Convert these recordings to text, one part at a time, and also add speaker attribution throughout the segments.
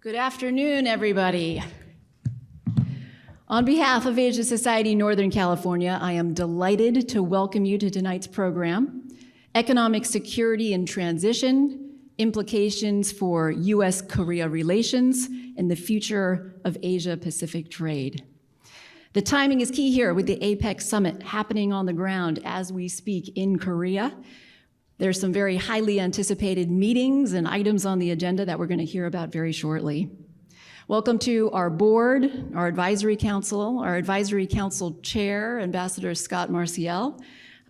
Speaker 1: Good afternoon, everybody. On behalf of Asia Society Northern California, I am delighted to welcome you to tonight's program, Economic Security and Transition, Implications for U.S.-Korea Relations, and the Future of Asia-Pacific Trade. The timing is key here with the APEC summit happening on the ground as we speak in Korea. There's some very highly anticipated meetings and items on the agenda that we're going to hear about very shortly. Welcome to our board, our advisory council chair, Ambassador Scott Marciel,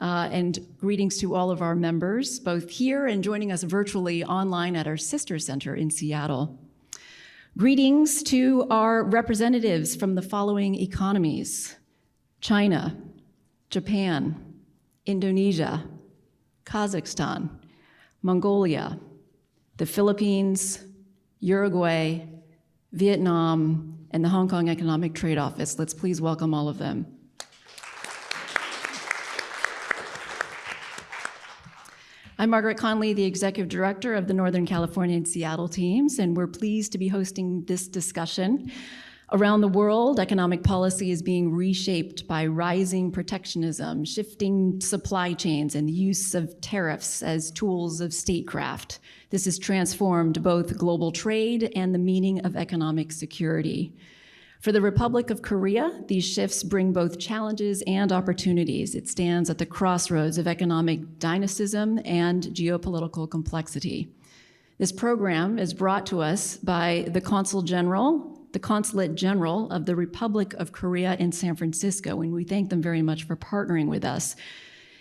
Speaker 1: and greetings to all of our members, both here and joining us virtually online at our sister center in Seattle. Greetings to our representatives from the following economies: China, Japan, Indonesia, Kazakhstan, Mongolia, the Philippines, Uruguay, Vietnam, and the Hong Kong Economic Trade Office. Let's please welcome all of them. I'm Margaret Conley, the Executive Director of the Northern California and Seattle teams, and we're pleased to be hosting this discussion. Around the world, economic policy is being reshaped by rising protectionism, shifting supply chains, and the use of tariffs as tools of statecraft. This has transformed both global trade and the meaning of economic security. For the Republic of Korea, these shifts bring both challenges and opportunities. It stands at the crossroads of economic dynamism and geopolitical complexity. This program is brought to us by the Consulate General of the Republic of Korea in San Francisco, and we thank them very much for partnering with us.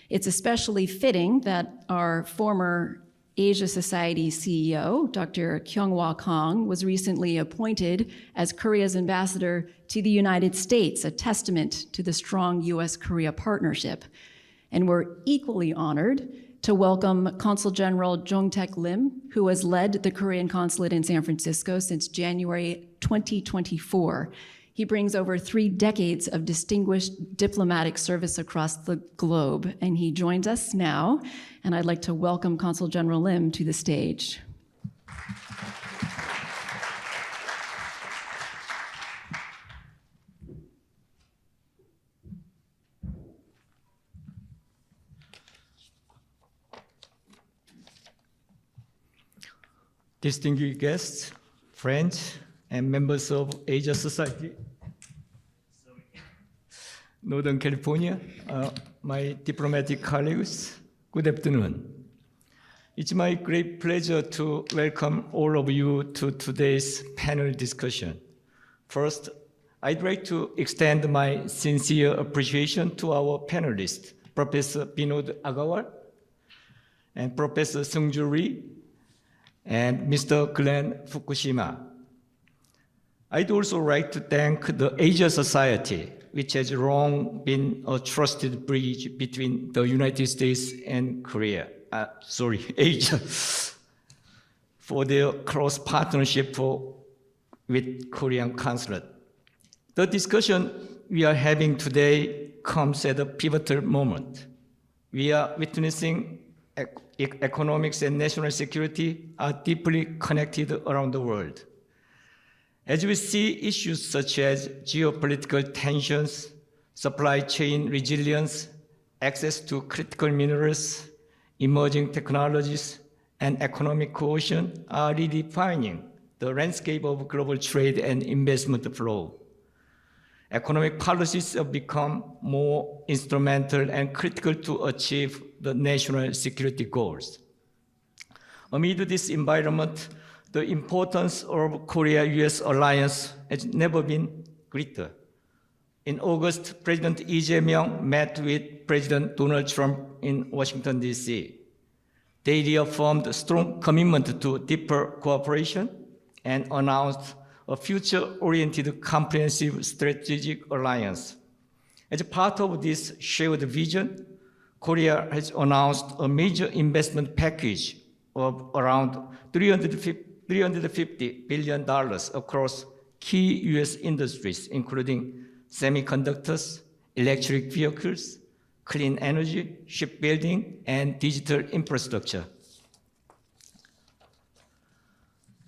Speaker 1: It's especially fitting that our former Asia Society CEO, Dr. Kyung-Wha Kang, was recently appointed as Korea's ambassador to the United States, a testament to the strong U.S.-Korea partnership. And we're equally honored to welcome Consul General Jung-taek Lim, who has led the Korean consulate in San Francisco since January 2024. He brings over 3 decades of distinguished diplomatic service across the globe, and he joins us now, and I'd like to welcome Consul General Lim to the stage.
Speaker 2: Distinguished guests, friends, and members of Asia Society, Northern California, my diplomatic colleagues, good afternoon. It's my great pleasure to welcome all of you to today's panel discussion. First, I'd like to extend my sincere appreciation to our panelists, Professor Vinod Aggarwal and Professor Seungjoo and Mr. Glen Fukushima. I'd also like to thank the Asia Society, which has long been a trusted bridge between the United States and Asia, for their close partnership with Korean consulate. The discussion we are having today comes at a pivotal moment. We are witnessing economics and national security are deeply connected around the world. As we see issues such as geopolitical tensions, supply chain resilience, access to critical minerals, emerging technologies, and economic coercion are redefining the landscape of global trade and investment flow. Economic policies have become more instrumental and critical to achieve the national security goals. Amid this environment, the importance of Korea-US alliance has never been greater. In August, President Lee Jae-myung met with President Donald Trump in Washington, D.C. They reaffirmed a strong commitment to deeper cooperation and announced a future-oriented comprehensive strategic alliance. As part of this shared vision, Korea has announced a major investment package of around $350 billion across key U.S. industries, including semiconductors, electric vehicles, clean energy, shipbuilding, and digital infrastructure.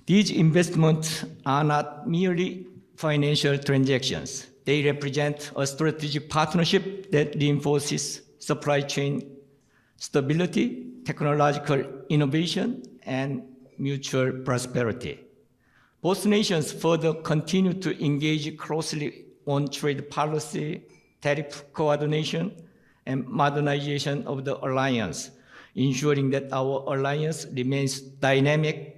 Speaker 2: These investments are not merely financial transactions. They represent a strategic partnership that reinforces supply chain stability, technological innovation, and mutual prosperity. Both nations further continue to engage closely on trade policy, tariff coordination, and modernization of the alliance, ensuring that our alliance remains dynamic,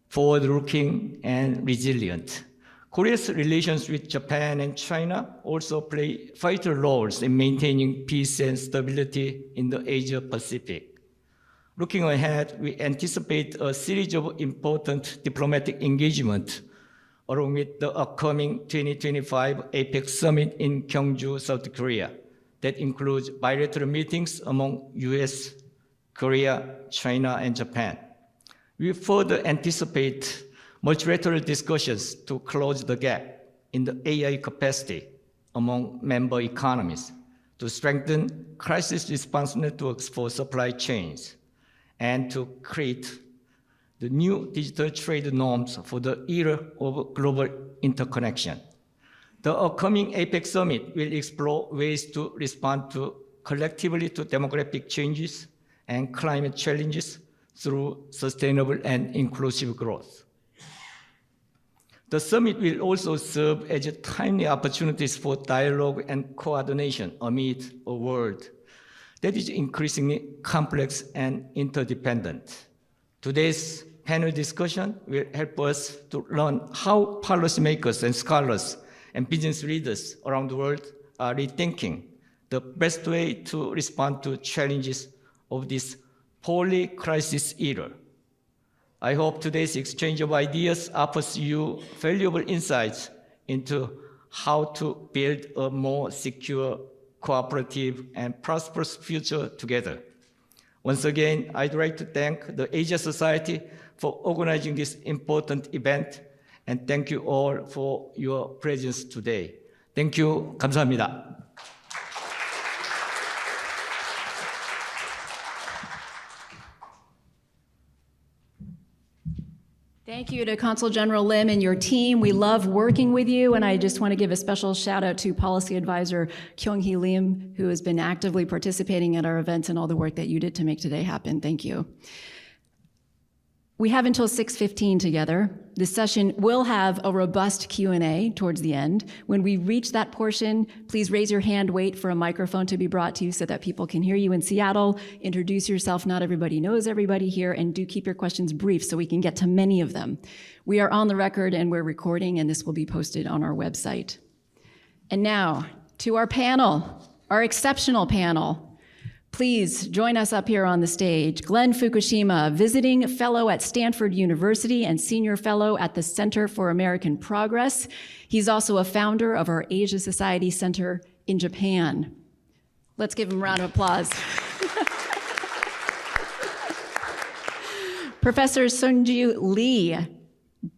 Speaker 2: forward-looking, and resilient. Korea's relations with Japan and China also play vital roles in maintaining peace and stability in the Asia-Pacific. Looking ahead, we anticipate a series of important diplomatic engagements along with the upcoming 2025 APEC summit in Seungjoo, South Korea, that includes bilateral meetings among US, Korea, China, and Japan. We further anticipate multilateral discussions to close the gap in the AI capacity among member economies, to strengthen crisis response networks for supply chains, and to create the new digital trade norms for the era of global interconnection. The upcoming APEC summit will explore ways to respond collectively to demographic changes and climate challenges through sustainable and inclusive growth. The summit will also serve as timely opportunities for dialogue and coordination amid a world that is increasingly complex and interdependent. Today's panel discussion will help us to learn how policymakers and scholars and business leaders around the world are rethinking the best way to respond to challenges of this poly-crisis era. I hope today's exchange of ideas offers you valuable insights into how to build a more secure, cooperative, and prosperous future together. Once again, I'd like to thank the Asia Society for organizing this important event, and thank you all for your presence today. Thank you. 감사합니다.
Speaker 1: Thank you to Consul General Lim and your team. We love working with you, and I just want to give a special shout out to Policy Advisor Kyung-hee Lim, who has been actively participating at our events and all the work that you did to make today happen. Thank you. We have until 6:15 together. This session will have a robust Q&A towards the end. When we reach that portion, please raise your hand, wait for a microphone to be brought to you so that people can hear you in Seattle. Introduce yourself. Not everybody knows everybody here, and do keep your questions brief so we can get to many of them. We are on the record and we're recording, and this will be posted on our website. And now to our panel, our exceptional panel. Please join us up here on the stage. Glen Fukushima, visiting fellow at Stanford University and senior fellow at the Center for American Progress. He's also a founder of our Asia Society Center in Japan. Let's give him a round of applause. Professor Seungjoo Lee,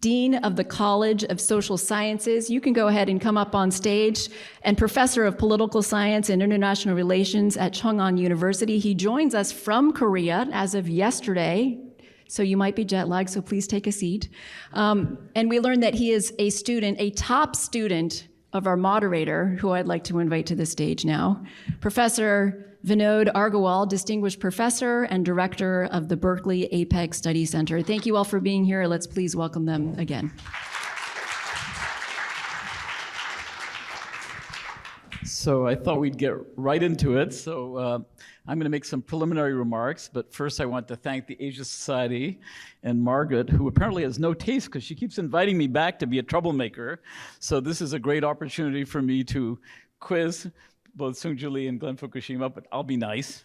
Speaker 1: Dean of the College of Social Sciences. You can go ahead and come up on stage. And Professor of Political Science and International Relations at Chung-Ang University. He joins us from Korea as of yesterday, so you might be jet lagged, so please take a seat. And we learned that he is a student, a top student of our moderator, who I'd like to invite to the stage now, Professor Vinod Aggarwal, Distinguished Professor and Director of the Berkeley APEC Study Center. Thank you all for being here. Let's please welcome them again.
Speaker 3: So I thought we'd get right into it. So I'm going to make some preliminary remarks, but first I want to thank the Asia Society and Margaret, who apparently has no taste because she keeps inviting me back to be a troublemaker. So this is a great opportunity for me to quiz both Seungjoo Lee and Glen Fukushima, but I'll be nice,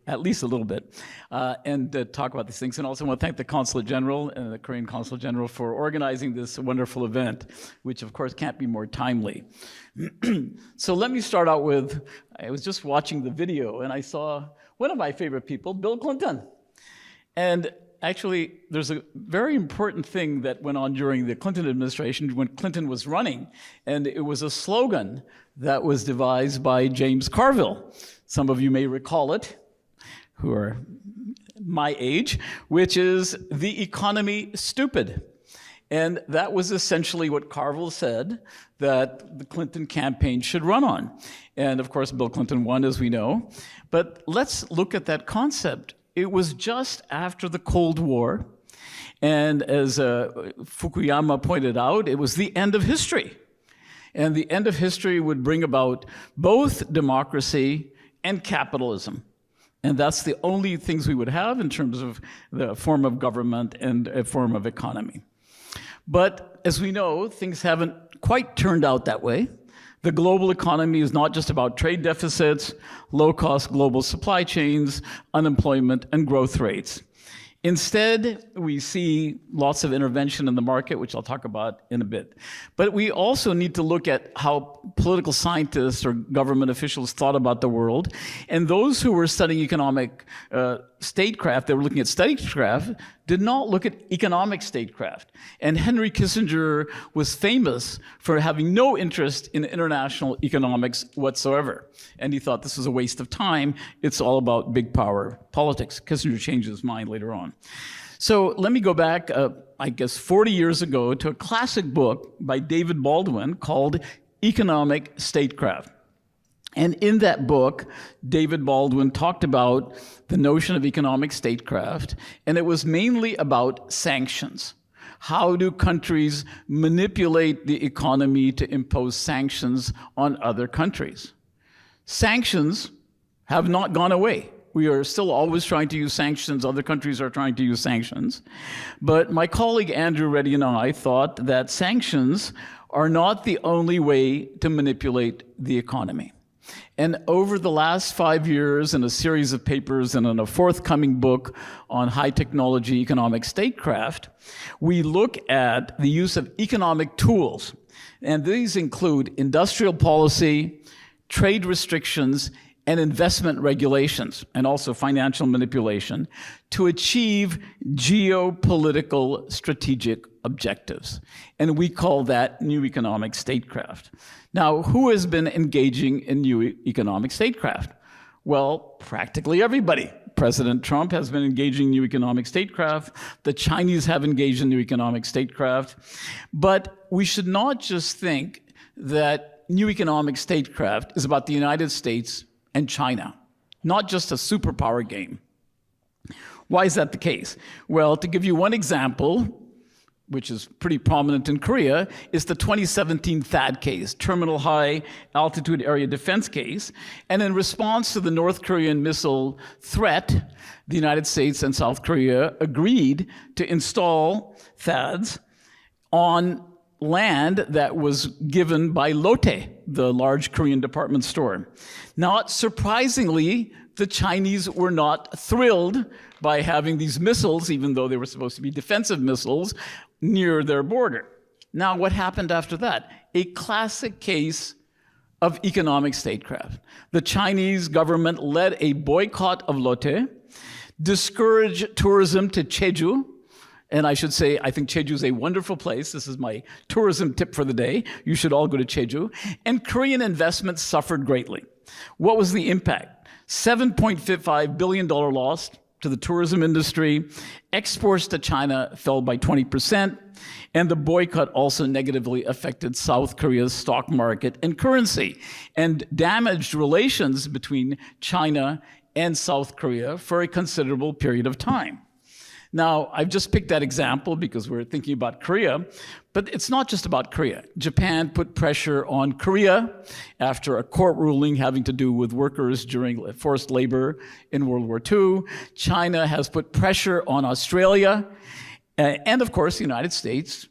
Speaker 3: at least a little bit, and talk about these things. And also want to thank the Consulate General and the Korean Consul General for organizing this wonderful event, which of course can't be more timely. So let me start out with, I was just watching the video and I saw one of my favorite people, Bill Clinton. And actually, there's a very important thing that went on during the Clinton administration when Clinton was running, and it was a slogan that was devised by James Carville. Some of you may recall it, who are my age, which is the economy stupid. And that was essentially what Carville said that the Clinton campaign should run on. And of course, Bill Clinton won, as we know. But let's look at that concept. It was just after the Cold War. And as Fukuyama pointed out, it was the end of history. And the end of history would bring about both democracy and capitalism. And that's the only things we would have in terms of the form of government and a form of economy. But as we know, things haven't quite turned out that way. The global economy is not just about trade deficits, low-cost global supply chains, unemployment, and growth rates. Instead, we see lots of intervention in the market, which I'll talk about in a bit. But we also need to look at how political scientists or government officials thought about the world. And those who were studying economic statecraft, they were looking at statecraft, did not look at economic statecraft. And Henry Kissinger was famous for having no interest in international economics whatsoever. And he thought this was a waste of time. It's all about big power politics. Kissinger changed his mind later on. So let me go back, I guess, 40 years ago to a classic book by David Baldwin called Economic Statecraft. And in that book, David Baldwin talked about the notion of economic statecraft, and it was mainly about sanctions. How do countries manipulate the economy to impose sanctions on other countries? Sanctions have not gone away. We are still always trying to use sanctions. Other countries are trying to use sanctions. But my colleague Andrew Reddy and I thought that sanctions are not the only way to manipulate the economy. And over the last 5 years, in a series of papers and in a forthcoming book on high technology economic statecraft, we look at the use of economic tools. And these include industrial policy, trade restrictions, and investment regulations, and also financial manipulation, to achieve geopolitical strategic objectives. And we call that new economic statecraft. Now, who has been engaging in new economic statecraft? Well, practically everybody. President Trump has been engaging in new economic statecraft. The Chinese have engaged in new economic statecraft. But we should not just think that new economic statecraft is about the United States and China, not just a superpower game. Why is that the case? Well, to give you one example, which is pretty prominent in Korea, is the 2017 THAAD case, Terminal High Altitude Area Defense case. And in response to the North Korean missile threat, the United States and South Korea agreed to install THAADs on land that was given by Lotte, the large Korean department store. Not surprisingly, the Chinese were not thrilled by having these missiles, even though they were supposed to be defensive missiles, near their border. Now, what happened after that? A classic case of economic statecraft. The Chinese government led a boycott of Lotte, discouraged tourism to Jeju. And I should say, I think Jeju is a wonderful place. This is my tourism tip for the day. You should all go to Jeju. And Korean investment suffered greatly. What was the impact? $7.55 billion loss to the tourism industry. Exports to China fell by 20%. And the boycott also negatively affected South Korea's stock market and currency, and damaged relations between China and South Korea for a considerable period of time. Now, I've just picked that example because we're thinking about Korea, but it's not just about Korea. Japan put pressure on Korea after a court ruling having to do with workers during forced labor in World War II. China has put pressure on Australia. And of course, the United States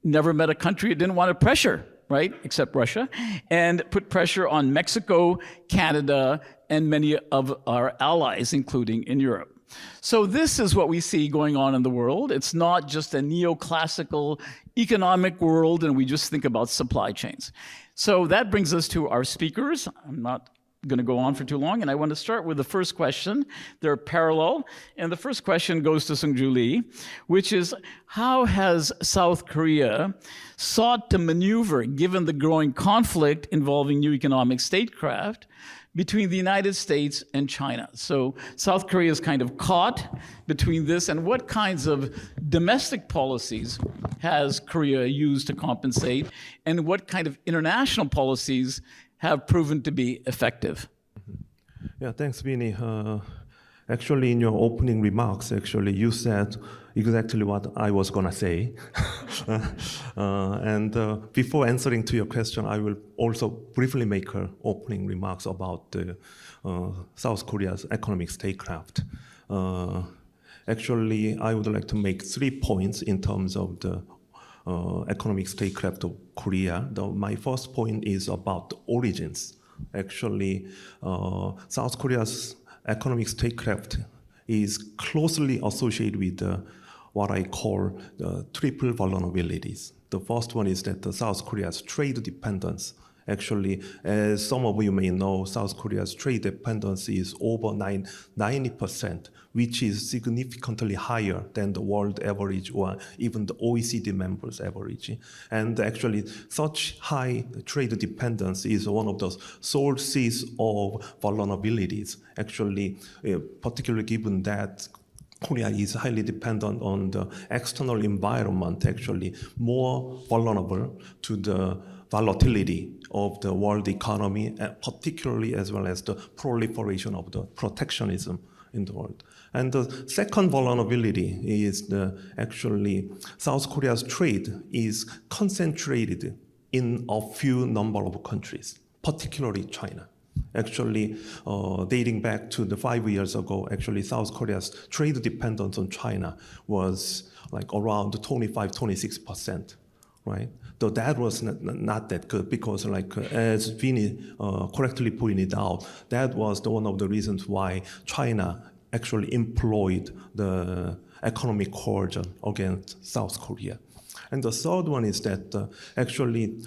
Speaker 3: never met a country it didn't want to pressure, right, except Russia, and put pressure on Mexico, Canada, and many of our allies, including in Europe. So this is what we see going on in the world. It's not just a neoclassical economic world, and we just think about supply chains. So that brings us to our speakers. I'm not going to go on for too long, and I want to start with the first question. They're parallel, and the first question goes to Seungjoo Lee, which is, how has South Korea sought to maneuver, given the growing conflict involving new economic statecraft, between the United States and China. So South Korea is kind of caught between this, and what kinds of domestic policies has Korea used to compensate, and what kind of international policies have proven to be effective?
Speaker 4: Yeah, thanks, Vinny. Actually, in your opening remarks, actually, you said exactly what I was going to say. And before answering to your question, I will also briefly make opening remarks about South Korea's economic statecraft. Actually, I would like to make 3 points in terms of the economic statecraft of Korea. My first point is about the origins. Actually, South Korea's economic statecraft is closely associated with what I call the triple vulnerabilities. The first one is that South Korea's trade dependence. Actually, as some of you may know, South Korea's trade dependence is over 90%, which is significantly higher than the world average or even the OECD members' average. And actually, such high trade dependence is one of the sources of vulnerabilities. Actually, particularly given that Korea is highly dependent on the external environment, actually more vulnerable to the volatility of the world economy, particularly as well as the proliferation of the protectionism in the world. And the second vulnerability is actually South Korea's trade is concentrated in a few number of countries, particularly China. Actually, dating back to the 5 years ago, actually South Korea's trade dependence on China was like around 25-26%, right? Though that was not that good because, like as Vinny correctly pointed out, that was one of the reasons why China actually employed the economic coercion against South Korea. And the third one is that actually,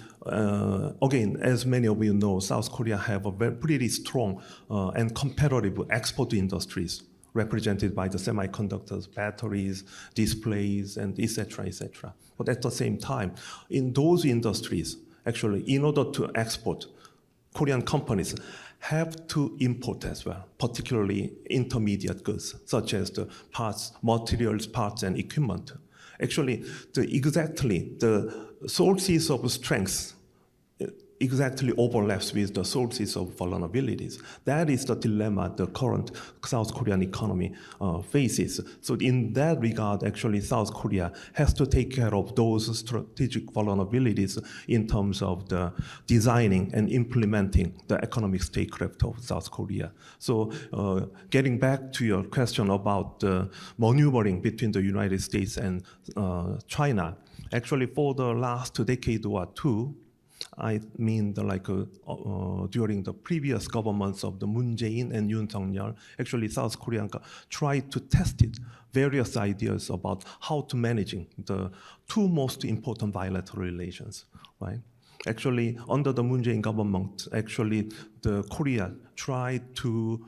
Speaker 4: again, as many of you know, South Korea have a pretty strong and competitive export industries represented by the semiconductors, batteries, displays, and et cetera, et cetera. But at the same time, in those industries, actually, in order to export, Korean companies have to import as well, particularly intermediate goods, such as the parts, materials, parts, and equipment. Actually, the sources of strength exactly overlaps with the sources of vulnerabilities. That is the dilemma the current South Korean economy faces. So in that regard, actually, South Korea has to take care of those strategic vulnerabilities in terms of the designing and implementing the economic statecraft of South Korea. So getting back to your question about the maneuvering between the United States and China, actually for the last decade or two, I mean, during the previous governments of the Moon Jae-in and Yoon Suk-yeol, actually South Korea tried to test various ideas about how to managing the two most important bilateral relations, right? Actually, under the Moon Jae-in government, actually the Korea tried to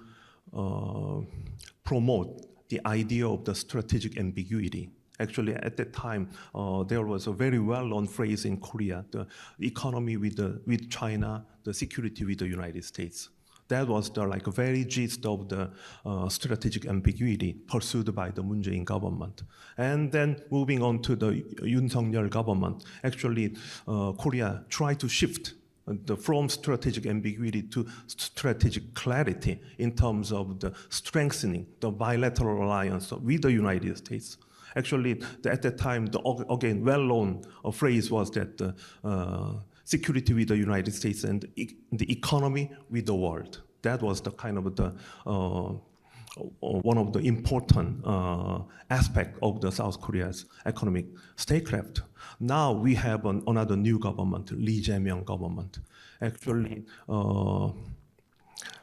Speaker 4: promote the idea of the strategic ambiguity. Actually, at that time, there was a very well-known phrase in Korea: the economy with China, the security with the United States. That was the very gist of the strategic ambiguity pursued by the Moon Jae-in government. And then moving on to the Yoon Suk-yeol government, actually, Korea tried to shift from strategic ambiguity to strategic clarity in terms of the strengthening the bilateral alliance with the United States. Actually, at that time, again, well-known phrase was that security with the United States and the economy with the world. That was the kind of the one of the important aspect of the South Korea's economic statecraft. Now we have another new government, Lee Jae-myung government. Actually,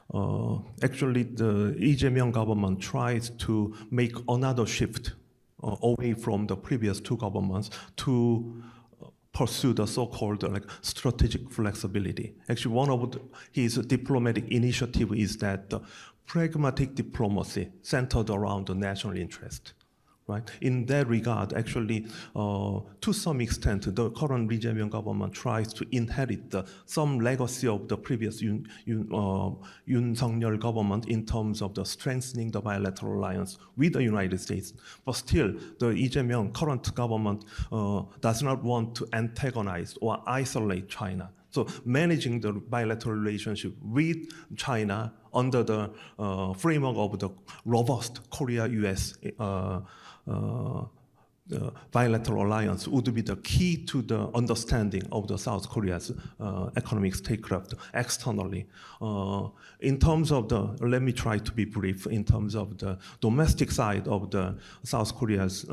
Speaker 4: the Lee Jae-myung government tries to make another shift away from the previous two governments to pursue the so-called strategic flexibility. Actually, one of his diplomatic initiative is that pragmatic diplomacy centered around the national interest, right? In that regard, actually, to some extent, the current Lee Jae-myung government tries to inherit some legacy of the previous Yoon Suk-yeol government in terms of the strengthening the bilateral alliance with the United States. But still, the Lee Jae-myung current government does not want to antagonize or isolate China. So managing the bilateral relationship with China under the framework of the robust Korea-US bilateral alliance would be the key to the understanding of the South Korea's economic statecraft externally. In terms of let me try to be brief, in terms of the domestic side of the South Korea's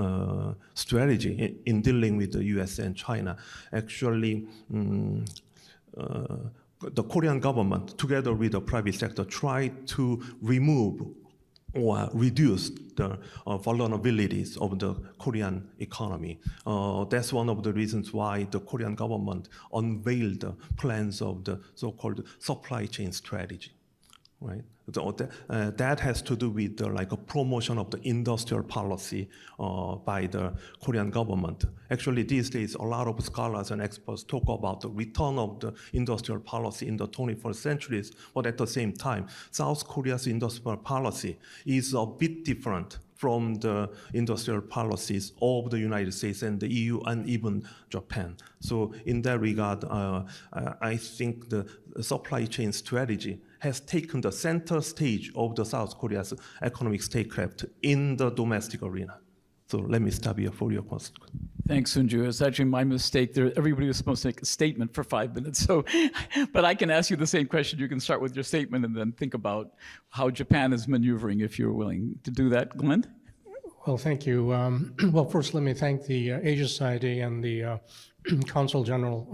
Speaker 4: strategy in dealing with the US and China, actually, the Korean government, together with the private sector, tried to remove or reduce the vulnerabilities of the Korean economy. That's one of the reasons why the Korean government unveiled the plans of the so-called supply chain strategy, right? That has to do with like a promotion of the industrial policy by the Korean government. Actually, these days, a lot of scholars and experts talk about the return of the industrial policy in the 21st century, but at the same time, South Korea's industrial policy is a bit different from the industrial policies of the United States and the EU and even Japan. So in that regard, I think the supply chain strategy has taken the center stage of the South Korea's economic statecraft in the domestic arena. So let me stop here for your question.
Speaker 3: Thanks, Seungjoo. It's actually my mistake. Everybody was supposed to make a statement for 5 minutes. So, but I can ask you the same question. You can start with your statement and then think about how Japan is maneuvering, if you're willing to do that. Glen?
Speaker 5: Well, thank you. Well, first, let me thank the Asia Society and the Consul General,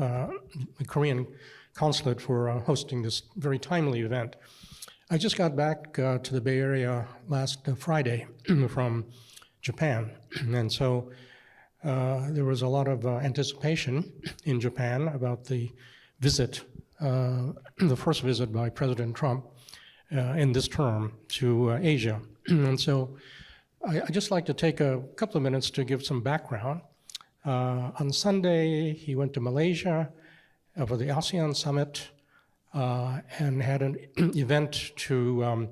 Speaker 5: the Korean Consulate, for hosting this very timely event. I just got back to the Bay Area last Friday from Japan, and so there was a lot of anticipation in Japan about the visit, the first visit by President Trump in this term to Asia. And so I'd just like to take a couple of minutes to give some background. On Sunday, he went to Malaysia for the ASEAN summit and had an event to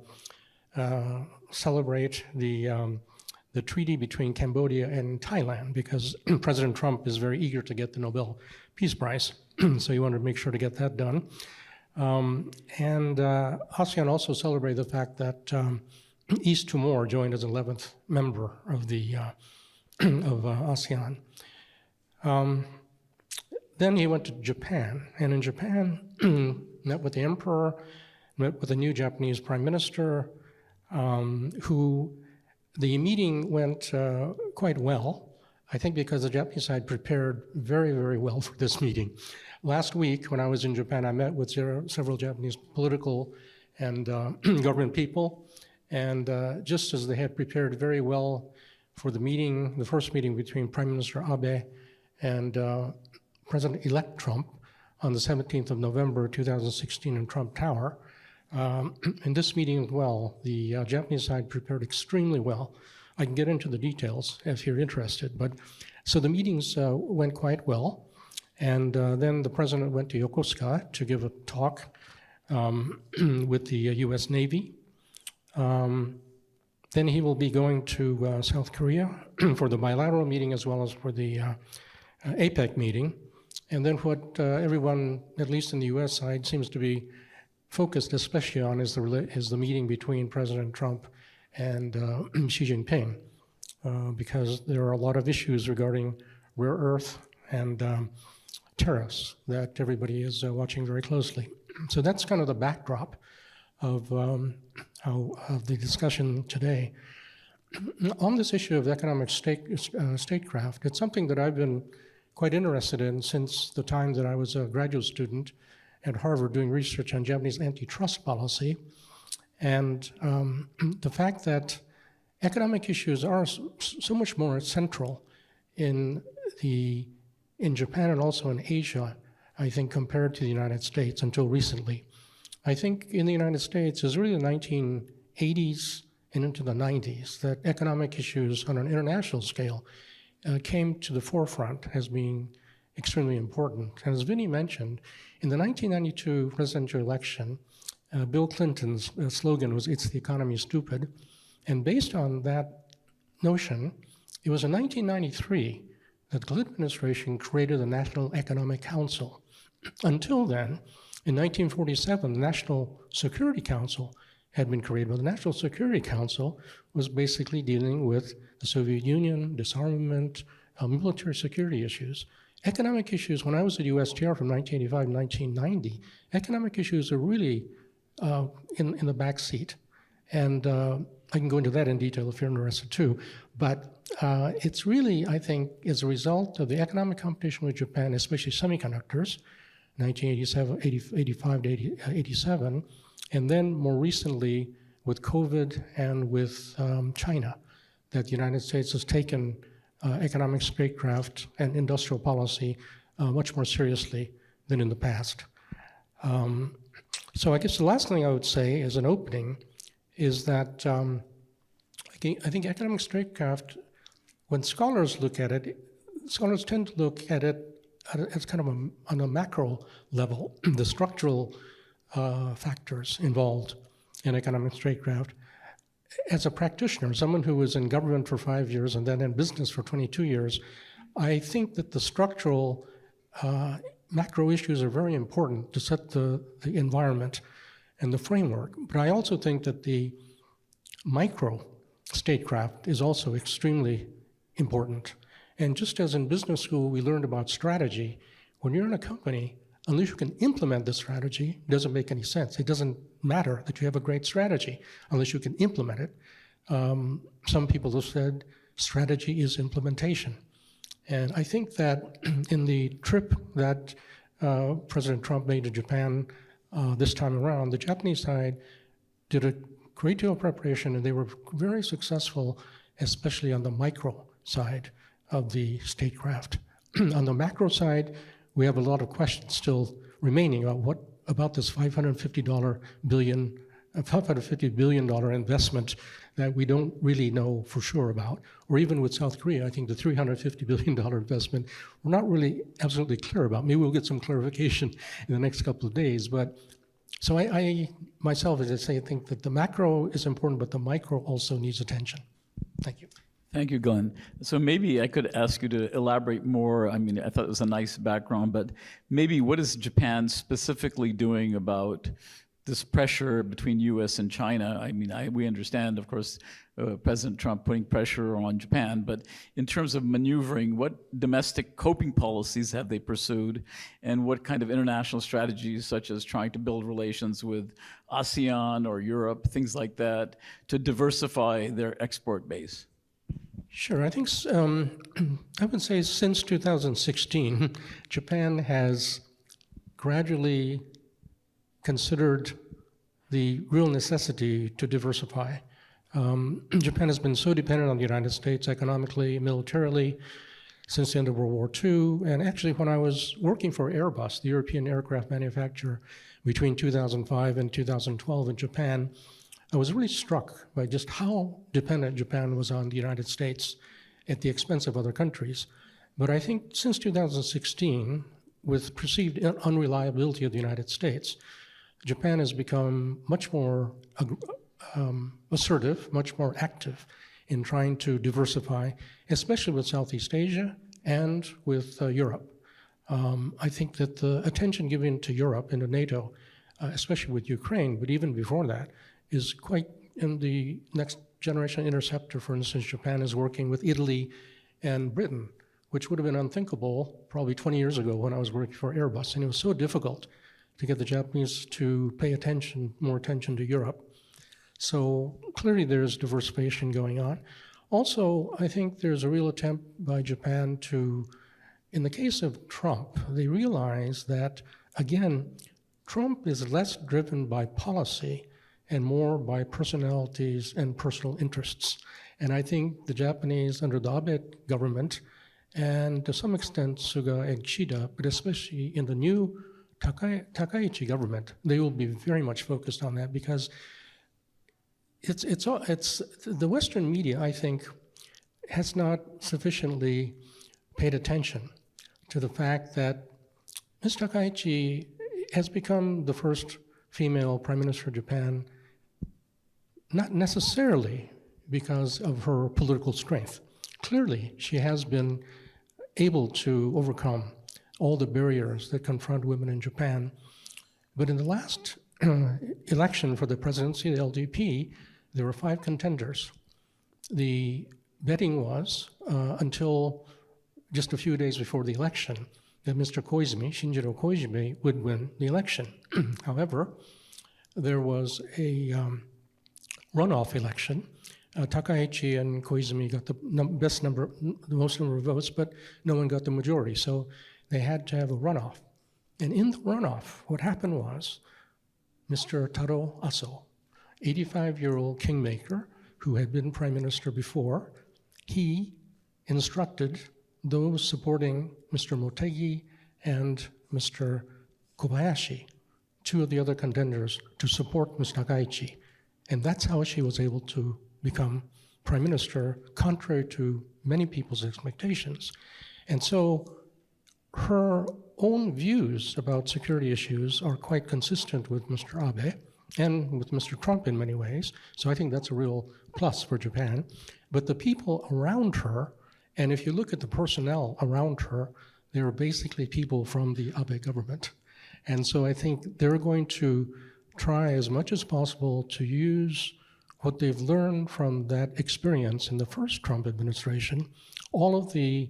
Speaker 5: celebrate the treaty between Cambodia and Thailand, because President Trump is very eager to get the Nobel Peace Prize, so he wanted to make sure to get that done. And ASEAN also celebrated the fact that East Timor joined as 11th member of the of ASEAN. Then he went to Japan, and in Japan, met with the emperor, met with the new Japanese prime minister, who the meeting went quite well, I think because the Japanese side prepared very, very well for this meeting. Last week, when I was in Japan, I met with several Japanese political and government people, and just as they had prepared very well for the meeting, the first meeting between Prime Minister Abe and President-elect Trump on the 17th of November 2016 in Trump Tower. In this meeting as well, the Japanese side prepared extremely well. I can get into the details if you're interested, but so the meetings went quite well. And then the president went to Yokosuka to give a talk with the US Navy. Then he will be going to South Korea for the bilateral meeting as well as for the APEC meeting. And then what everyone, at least in the US side, seems to be focused especially on is the meeting between President Trump and Xi Jinping, because there are a lot of issues regarding rare earth and tariffs that everybody is watching very closely. So that's kind of the backdrop of the discussion today. On this issue of economic statecraft, it's something that I've been quite interested in since the time that I was a graduate student at Harvard doing research on Japanese antitrust policy. And the fact that economic issues are so much more central in Japan and also in Asia, I think, compared to the United States until recently. I think in the United States, it was really the 1980s and into the 90s that economic issues on an international scale came to the forefront as being extremely important. And as Vinny mentioned, in the 1992 presidential election, Bill Clinton's slogan was, "It's the economy, stupid." And based on that notion, it was in 1993 that the Clinton administration created the National Economic Council. Until then, in 1947, the National Security Council had been created, but the National Security Council was basically dealing with the Soviet Union, disarmament, military security issues. Economic issues, when I was at USTR from 1985 to 1990, economic issues are really in the back seat. And I can go into that in detail if you're interested too. But it's really, I think, as a result of the economic competition with Japan, especially semiconductors, 1985 to 87, and then more recently with COVID and with China, that the United States has taken economic statecraft and industrial policy much more seriously than in the past. So I guess the last thing I would say as an opening is that I think economic statecraft, when scholars look at it, scholars tend to look at it as kind of on a macro level, the structural factors involved in economic statecraft. As a practitioner, someone who was in government for 5 years and then in business for 22 years, I think that the structural macro issues are very important to set the environment and the framework. But I also think that the micro statecraft is also extremely important. And just as in business school we learned about strategy, when you're in a company, unless you can implement the strategy, it doesn't make any sense. It doesn't matter that you have a great strategy unless you can implement it. Some people have said strategy is implementation. And I think that in the trip that President Trump made to Japan this time around, the Japanese side did a great deal of preparation, and they were very successful, especially on the micro side of the statecraft. On the macro side, we have a lot of questions still remaining about this $550 billion investment that we don't really know for sure about. Or even with South Korea, I think the $350 billion investment, we're not really absolutely clear about. Maybe we'll get some clarification in the next couple of days. But so I myself, as I say, think that the macro is important, but the micro also needs attention. Thank you.
Speaker 3: Thank you, Glenn. So maybe I could ask you to elaborate more. I mean, I thought it was a nice background, but maybe what is Japan specifically doing about this pressure between U.S. and China? I mean, we understand, of course, President Trump putting pressure on Japan, but in terms of maneuvering, what domestic coping policies have they pursued, and what kind of international strategies, such as trying to build relations with ASEAN or Europe, things like that, to diversify their export base?
Speaker 5: Sure. I think I would say since 2016, Japan has gradually considered the real necessity to diversify. Japan has been so dependent on the United States economically, militarily, since the end of World War II. And actually, when I was working for Airbus, the European aircraft manufacturer, between 2005 and 2012 in Japan, I was really struck by just how dependent Japan was on the United States at the expense of other countries. But I think since 2016, with perceived unreliability of the United States, Japan has become much more assertive, much more active in trying to diversify, especially with Southeast Asia and with Europe. I think that the attention given to Europe and to NATO, especially with Ukraine, but even before that, is quite in the next generation interceptor. For instance, Japan is working with Italy and Britain, which would have been unthinkable probably 20 years ago when I was working for Airbus. And it was so difficult to get the Japanese to pay more attention to Europe. So clearly there's diversification going on. Also, I think there's a real attempt by Japan to, in the case of Trump, they realize that, again, Trump is less driven by policy and more by personalities and personal interests. And I think the Japanese, under the Abe government, and to some extent Suga and Kishida, but especially in the new Takaichi government, they will be very much focused on that, because it's the Western media, I think, has not sufficiently paid attention to the fact that Ms. Takaichi has become the first female prime minister of Japan, not necessarily because of her political strength. Clearly, she has been able to overcome all the barriers that confront women in Japan. But in the last election for the presidency of the LDP, there were 5 contenders. The betting was, until just a few days before the election, that Mr. Koizumi, Shinjiro Koizumi, would win the election. However, there was a runoff election. Takaichi and Koizumi got the most number of votes, but no one got the majority. So they had to have a runoff. And in the runoff, what happened was Mr. Taro Aso, 85-year-old kingmaker who had been prime minister before, he instructed those supporting Mr. Motegi and Mr. Kobayashi, 2 of the other contenders, to support Ms. Takaichi. And that's how she was able to become prime minister, contrary to many people's expectations. And so her own views about security issues are quite consistent with Mr. Abe and with Mr. Trump in many ways. So I think that's a real plus for Japan. But the people around her, and if you look at the personnel around her, they are basically people from the Abe government. And so I think they're going to try as much as possible to use what they've learned from that experience in the first Trump administration, all of the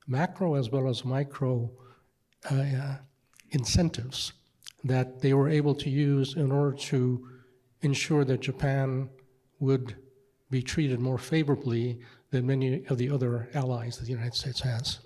Speaker 5: macro as well as micro incentives that they were able to use in order to ensure that Japan would be treated more favorably than many of the other allies that the United States has.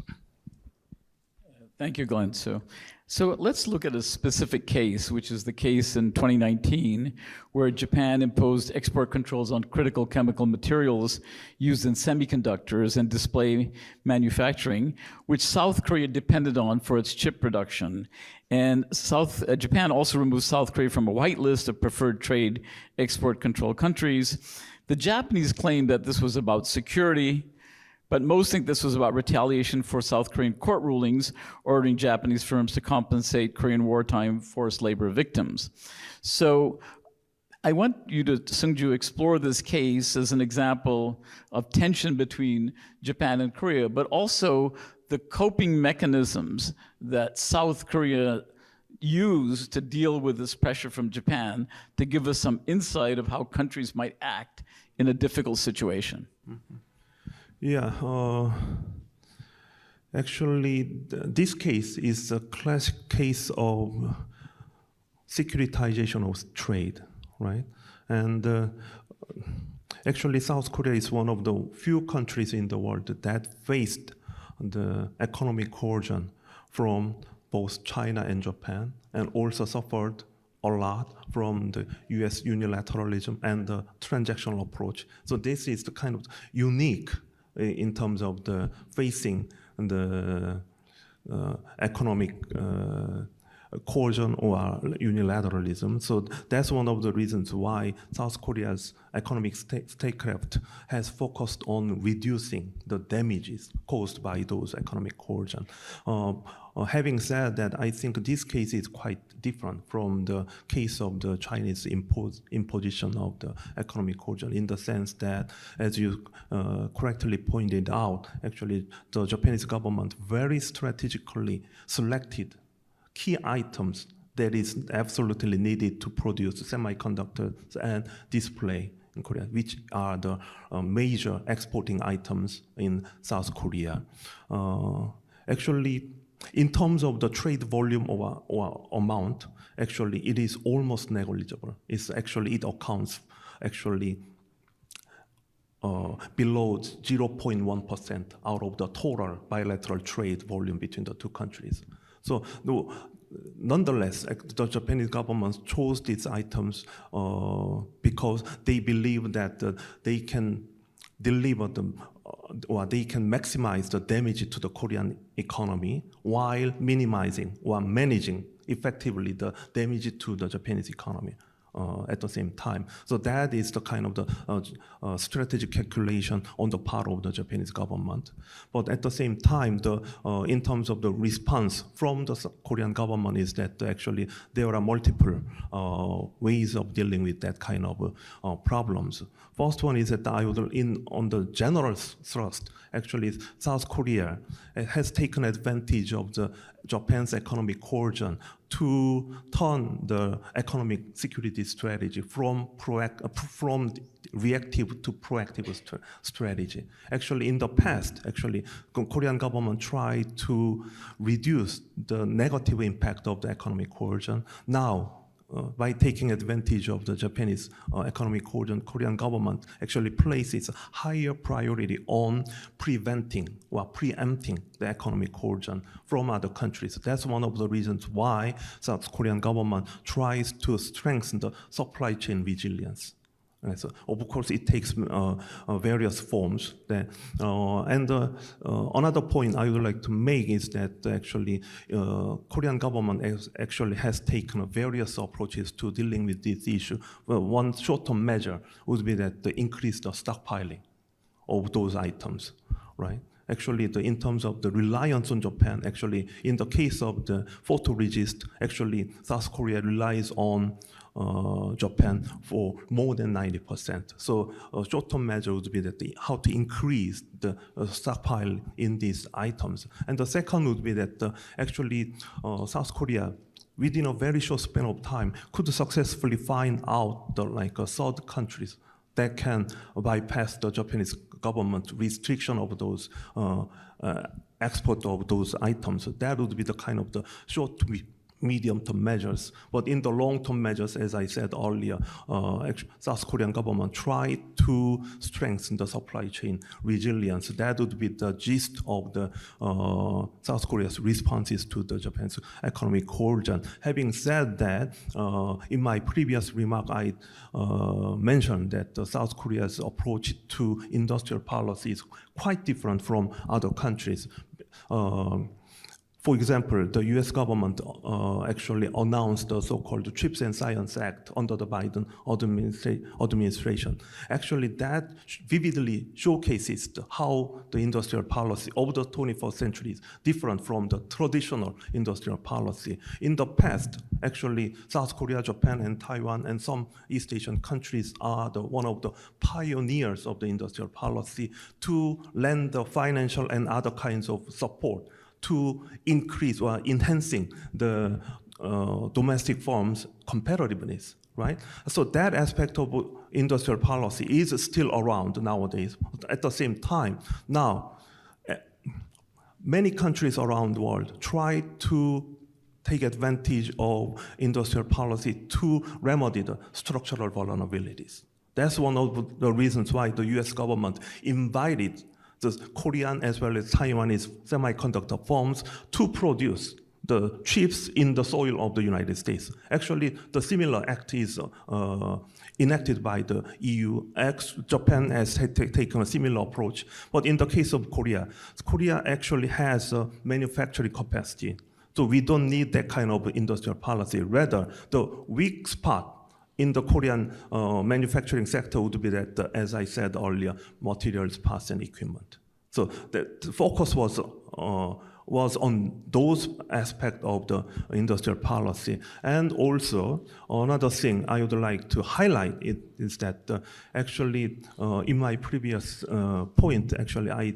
Speaker 3: Thank you, Glenn. So let's look at a specific case, which is the case in 2019, where Japan imposed export controls on critical chemical materials used in semiconductors and display manufacturing, which South Korea depended on for its chip production. And Japan also removed South Korea from a white list of preferred trade export control countries. The Japanese claimed that this was about security, but most think this was about retaliation for South Korean court rulings ordering Japanese firms to compensate Korean wartime forced labor victims. So I want you to, Seungjoo, explore this case as an example of tension between Japan and Korea, but also the coping mechanisms that South Korea used to deal with this pressure from Japan, to give us some insight of how countries might act in a difficult situation.
Speaker 4: Mm-hmm. Yeah, actually, this case is a classic case of securitization of trade, right? And actually, South Korea is one of the few countries in the world that faced the economic coercion from both China and Japan, and also suffered a lot from the US unilateralism and the transactional approach. So this is the kind of unique in terms of the facing the economic coercion or unilateralism. So that's one of the reasons why South Korea's economic statecraft has focused on reducing the damages caused by those economic coercion. Having said that, I think this case is quite different from the case of the Chinese imposition of the economic coercion, in the sense that, as you correctly pointed out, actually the Japanese government very strategically selected key items that is absolutely needed to produce semiconductors and display in Korea, which are the major exporting items in South Korea. Actually, in terms of the trade volume or amount, actually it is almost negligible. It accounts actually below 0.1% out of the total bilateral trade volume between the two countries. So, nonetheless, the Japanese government chose these items because they believe that they can deliver them, or they can maximize the damage to the Korean economy while minimizing or managing effectively the damage to the Japanese economy. at the same time. So that is the kind of the strategic calculation on the part of the Japanese government. But at the same time, in terms of the response from the Korean government is that actually there are multiple ways of dealing with that kind of problems. First one is that on the general thrust, actually South Korea has taken advantage of Japan's economic coercion to turn the economic security strategy from reactive to proactive strategy. Actually, in the past, Korean government tried to reduce the negative impact of the economic coercion. Now, by taking advantage of the Japanese economic coercion, Korean government actually places higher priority on preventing or preempting the economic coercion from other countries. That's one of the reasons why South Korean government tries to strengthen the supply chain resilience. Right, so of course, it takes various forms. Another point I would like to make is that actually Korean government actually has taken various approaches to dealing with this issue. Well, one short-term measure would be that to increase the stockpiling of those items, right? Actually, in terms of the reliance on Japan, actually, in the case of the photoresist, actually, South Korea relies on Japan for more than 90%. So a short-term measure would be that how to increase the stockpile in these items. And the second would be that actually South Korea, within a very short span of time, could successfully find out third countries that can bypass the Japanese government restriction of those export of those items. So that would be the kind of the short to medium-term measures. But in the long-term measures, as I said earlier, South Korean government tried to strengthen the supply chain resilience. That would be the gist of the South Korea's responses to the Japan's economic coercion. Having said that, in my previous remark, I mentioned that South Korea's approach to industrial policy is quite different from other countries. For example, the US government actually announced the so-called CHIPS and Science Act under the Biden administration. Actually, that vividly showcases how the industrial policy of the 21st century is different from the traditional industrial policy. In the past, actually, South Korea, Japan, and Taiwan, and some East Asian countries are one of the pioneers of the industrial policy to lend the financial and other kinds of support to increase or enhancing the domestic firms' competitiveness, right? So that aspect of industrial policy is still around nowadays. At the same time, now, many countries around the world try to take advantage of industrial policy to remedy the structural vulnerabilities. That's one of the reasons why the US government invited the Korean as well as Taiwanese semiconductor firms to produce the chips in the soil of the United States. Actually, the similar act is enacted by the EU. Japan has taken a similar approach. But in the case of Korea, Korea actually has a manufacturing capacity. So we don't need that kind of industrial policy. Rather, the weak spot in the Korean manufacturing sector would be that, as I said earlier, materials, parts, and equipment. So the focus was on those aspects of the industrial policy. And also, another thing I would like to highlight is that actually, in my previous point, actually, I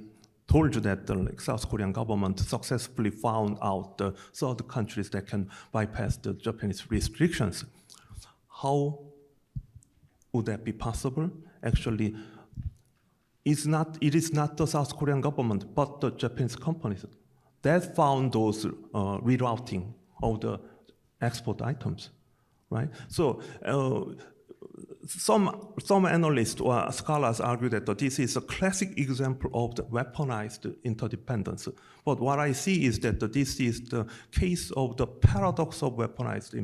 Speaker 4: told you that the South Korean government successfully found out the third countries that can bypass the Japanese restrictions. How would that be possible? Actually, it is not the South Korean government, but the Japanese companies that found those rerouting of the export items, right? So some analysts or scholars argue that this is a classic example of the weaponized interdependence. But what I see is that this is the case of the paradox of weaponized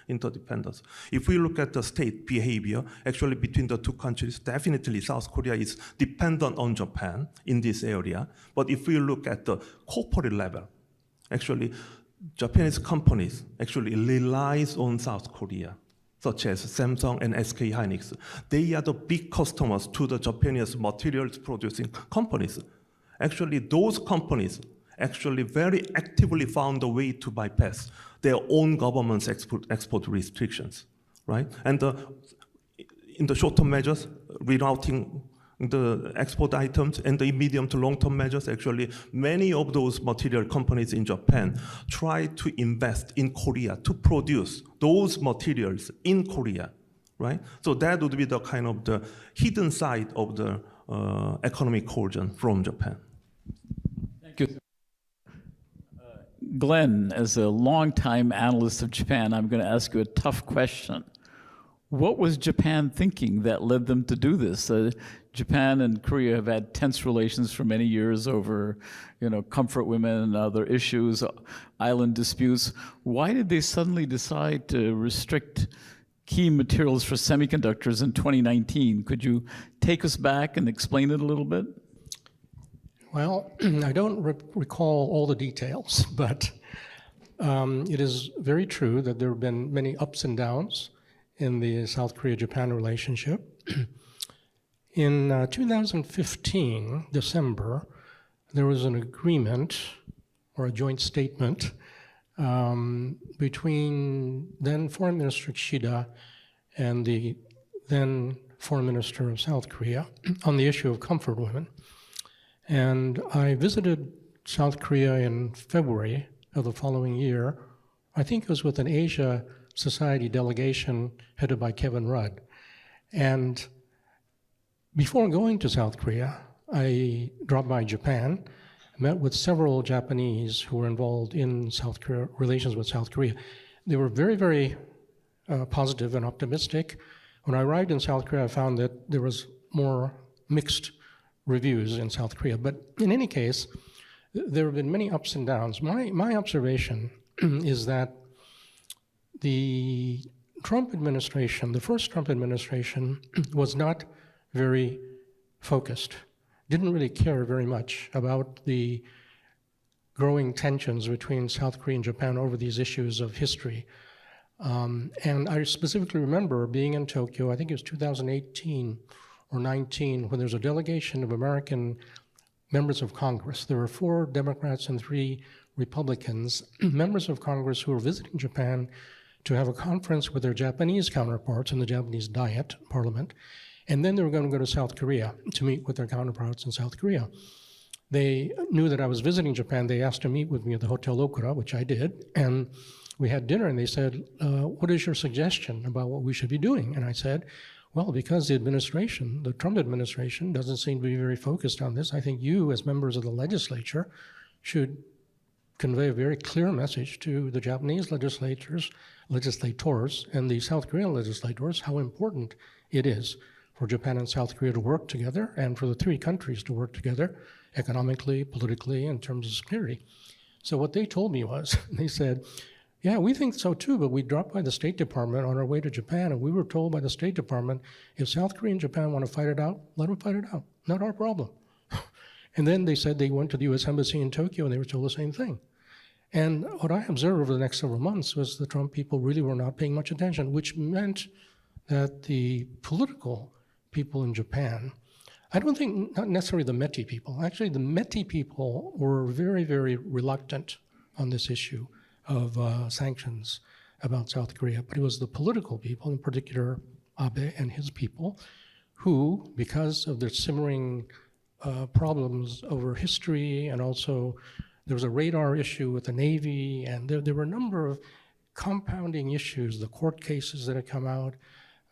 Speaker 4: interdependence. If we look at the state behavior, actually between the two countries, definitely South Korea is dependent on Japan in this area. But if we look at the corporate level, actually Japanese companies actually relies on South Korea. such as Samsung and SK Hynix. They are the big customers to the Japanese materials producing companies. Actually, those companies actually very actively found a way to bypass their own government's export restrictions, right? And in the short-term measures, rerouting the export items, and the medium to long-term measures, actually, many of those material companies in Japan try to invest in Korea to produce those materials in Korea, right? So that would be the kind of the hidden side of the economic coercion from Japan.
Speaker 3: Thank you. Glen, as a longtime analyst of Japan, I'm going to ask you a tough question. What was Japan thinking that led them to do this? Japan and Korea have had tense relations for many years over, comfort women and other issues, island disputes. Why did they suddenly decide to restrict key materials for semiconductors in 2019? Could you take us back and explain it a little bit?
Speaker 5: Well, I don't recall all the details, but it is very true that there have been many ups and downs in the South Korea-Japan relationship. In 2015, December, there was an agreement or a joint statement between then Foreign Minister Kishida and the then Foreign Minister of South Korea on the issue of comfort women. And I visited South Korea in February of the following year. I think it was with an Asia Society delegation headed by Kevin Rudd. And before going to South Korea, I dropped by Japan, met with several Japanese who were involved in South Korea, relations with South Korea. They were very, very positive and optimistic. When I arrived in South Korea, I found that there was more mixed reviews in South Korea. But in any case, there have been many ups and downs. My observation is that the Trump administration, the first Trump administration, was not very focused, didn't really care very much about the growing tensions between South Korea and Japan over these issues of history. And I specifically remember being in Tokyo, I think it was 2018 or 19, when there was a delegation of American members of Congress. There were 4 Democrats and 3 Republicans, members of Congress who were visiting Japan to have a conference with their Japanese counterparts in the Japanese Diet Parliament. And then they were going to go to South Korea to meet with their counterparts in South Korea. They knew that I was visiting Japan. They asked to meet with me at the Hotel Okura, which I did. And we had dinner, and they said, what is your suggestion about what we should be doing? And I said, well, because the administration, the Trump administration, doesn't seem to be very focused on this, I think you, as members of the legislature, should convey a very clear message to the Japanese legislators and the South Korean legislators how important it is for Japan and South Korea to work together and for the 3 countries to work together economically, politically, in terms of security. So what they told me was, they said, yeah, we think so too, but we dropped by the State Department on our way to Japan, and we were told by the State Department, if South Korea and Japan want to fight it out, let them fight it out. Not our problem. And then they said they went to the U.S. Embassy in Tokyo, and they were told the same thing. And what I observed over the next several months was the Trump people really were not paying much attention, which meant that the political people in Japan, I don't think not necessarily the METI people. Actually, the METI people were very, very reluctant on this issue of sanctions about South Korea. But it was the political people, in particular Abe and his people, who, because of their simmering problems over history, and also there was a radar issue with the Navy, and there were a number of compounding issues, the court cases that had come out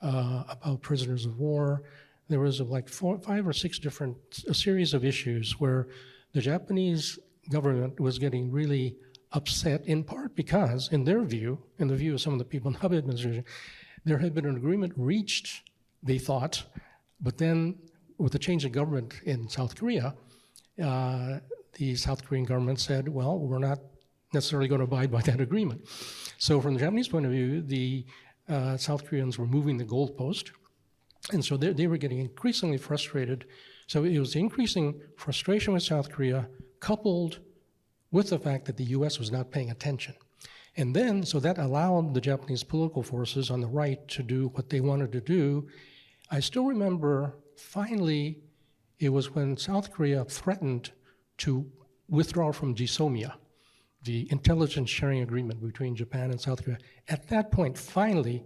Speaker 5: about prisoners of war. There was like 5 or 6 different, a series of issues where the Japanese government was getting really upset, in part because, in their view, in the view of some of the people in the Abe administration, there had been an agreement reached, they thought, but then with the change of government in South Korea, the South Korean government said, well, we're not necessarily going to abide by that agreement. So from the Japanese point of view, the South Koreans were moving the goalpost, and so they were getting increasingly frustrated. So it was increasing frustration with South Korea, coupled with the fact that the U.S. was not paying attention. And then, so that allowed the Japanese political forces on the right to do what they wanted to do. I still remember, finally, it was when South Korea threatened to withdraw from GSOMIA, the intelligence sharing agreement between Japan and South Korea. At that point, finally,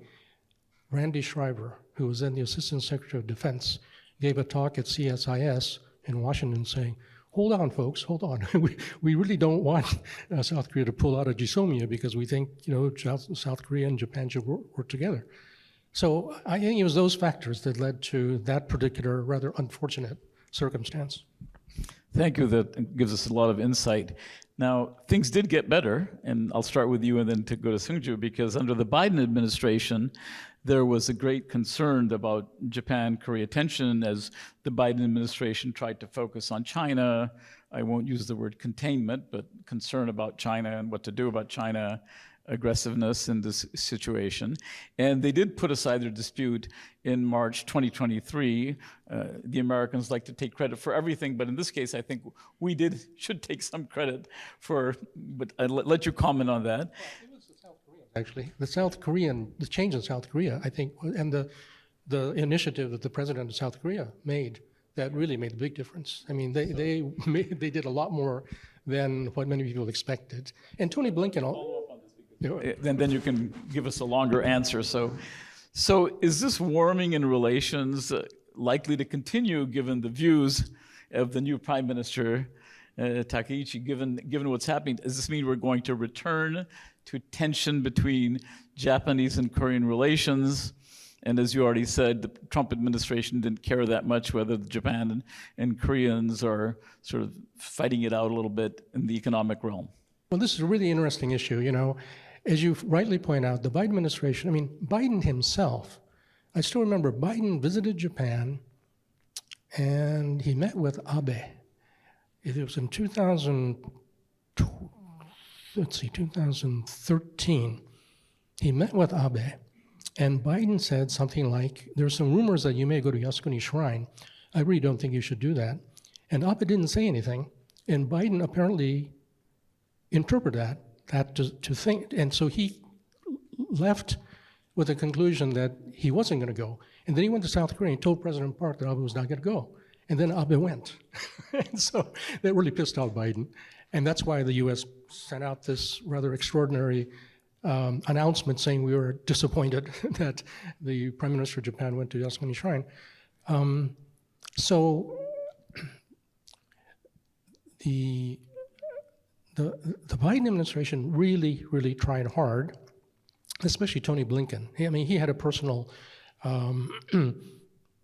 Speaker 5: Randy Schreiber, who was then the Assistant Secretary of Defense, gave a talk at CSIS in Washington saying, hold on, folks, hold on. we really don't want South Korea to pull out of GSOMIA because we think, South Korea and Japan should work together. So I think it was those factors that led to that particular rather unfortunate circumstance.
Speaker 3: Thank you. That gives us a lot of insight. Now, things did get better, and I'll start with you and then to go to Seungjoo, because under the Biden administration, there was a great concern about Japan-Korea tension as the Biden administration tried to focus on China. I won't use the word containment, but concern about China and what to do about China aggressiveness in this situation. And they did put aside their dispute in March 2023. The Americans like to take credit for everything, but in this case, I think we should take some credit for, but I'll let you comment on that.
Speaker 5: It was the South Koreans, actually. The change in South Korea, I think, and the initiative that the president of South Korea made, that really made a big difference. I mean, they did a lot more than what many people expected. And Tony Blinken,
Speaker 3: and then you can give us a longer answer. So is this warming in relations likely to continue given the views of the new Prime Minister, Takaichi, given what's happening? Does this mean we're going to return to tension between Japanese and Korean relations? And as you already said, the Trump administration didn't care that much whether Japan and Koreans are sort of fighting it out a little bit in the economic realm.
Speaker 5: Well, this is a really interesting issue, As you rightly point out, the Biden administration, Biden himself, I still remember Biden visited Japan and he met with Abe. It was in 2013. He met with Abe, and Biden said something like, there's some rumors that you may go to Yasukuni Shrine. I really don't think you should do that. And Abe didn't say anything, and Biden apparently interpreted that to think, and so he left with the conclusion that he wasn't going to go. And then he went to South Korea and told President Park that Abe was not going to go. And then Abe went. And so that really pissed off Biden. And that's why the US sent out this rather extraordinary announcement saying we were disappointed that the Prime Minister of Japan went to Yasukuni Shrine. So the Biden administration really tried hard, especially Tony Blinken. He had a personal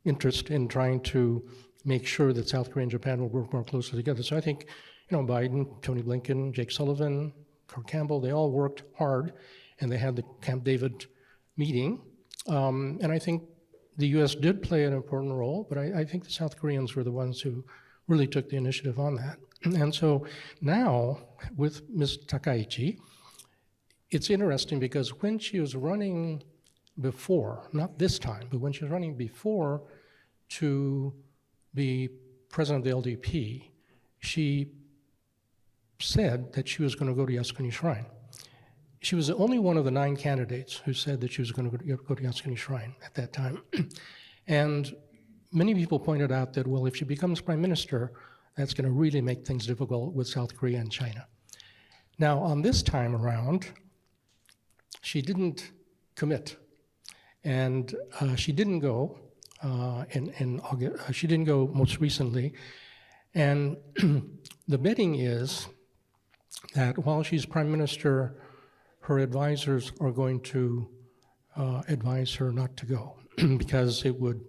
Speaker 5: interest in trying to make sure that South Korea and Japan would work more closely together. So I think, Biden, Tony Blinken, Jake Sullivan, Kurt Campbell, they all worked hard, and they had the Camp David meeting. And I think the U.S. did play an important role, but I think the South Koreans were the ones who really took the initiative on that. And so now, with Ms. Takaichi, it's interesting because when she was running before, not this time, but when she was running before to be president of the LDP, she said that she was going to go to Yasukuni Shrine. She was the only one of the 9 candidates who said that she was going to go to Yasukuni Shrine at that time. And many people pointed out that, well, if she becomes prime minister, that's going to really make things difficult with South Korea and China. Now, on this time around, she didn't commit. And she didn't go in August. She didn't go most recently. And the betting is that while she's prime minister, her advisors are going to advise her not to go because it would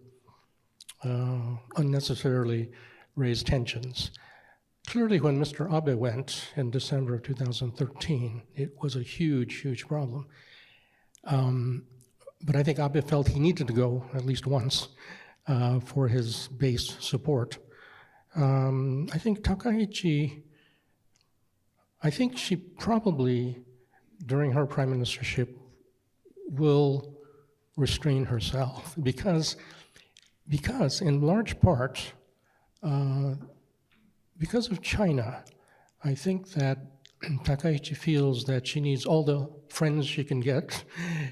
Speaker 5: unnecessarily raise tensions. Clearly, when Mr. Abe went in December of 2013, it was a huge problem. But I think Abe felt he needed to go at least once for his base support. I think Takaichi, she probably, during her prime ministership, will restrain herself because in large part, because of China, I think that Takaichi feels that she needs all the friends she can get,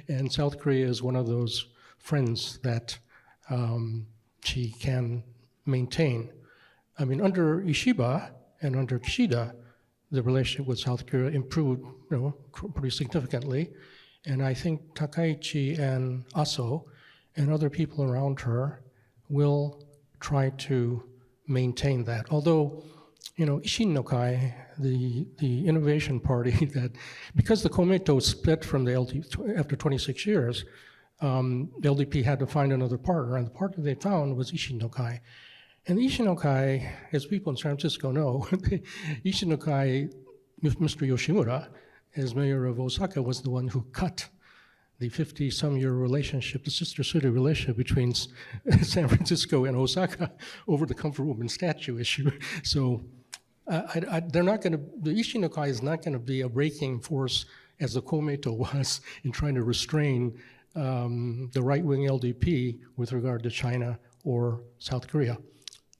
Speaker 5: and South Korea is one of those friends that she can maintain. I mean, under Ishiba and under Kishida, the relationship with South Korea improved, pretty significantly. And I think Takaichi and Aso and other people around her will try to maintain that. Although, Isshin no Kai, the innovation party that, because the Komeito split from the LDP after 26 years, the LDP had to find another partner, and the partner they found was Isshin no Kai. And Isshin no Kai, as people in San Francisco know, Isshin no Kai, Mr. Yoshimura, as mayor of Osaka, was the one who cut the 50-some-year relationship, the sister city relationship between San Francisco and Osaka over the comfort woman statue issue. So they're not going to, the Isshin no Kai is not going to be a braking force as the Komeito was in trying to restrain the right-wing LDP with regard to China or South Korea.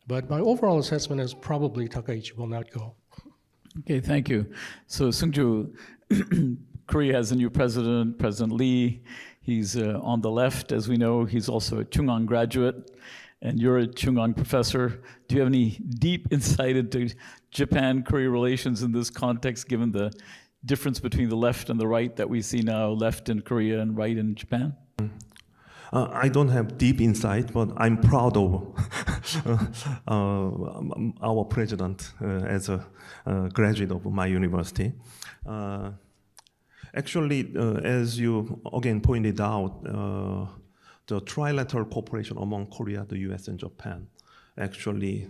Speaker 5: But my overall assessment is probably Takaichi will not go.
Speaker 3: Okay, thank you. So Seungjoo, Korea has a new president, President Lee. He's on the left, as we know. He's also a Chung-Ang graduate, and you're a Chung-Ang professor. Do you have any deep insight into Japan-Korea relations in this context, given the difference between the left and the right that we see now, left in Korea and right in Japan?
Speaker 4: I don't have deep insight, but I'm proud of our president as a graduate of my university. Actually, as you again pointed out, the trilateral cooperation among Korea, the US, and Japan actually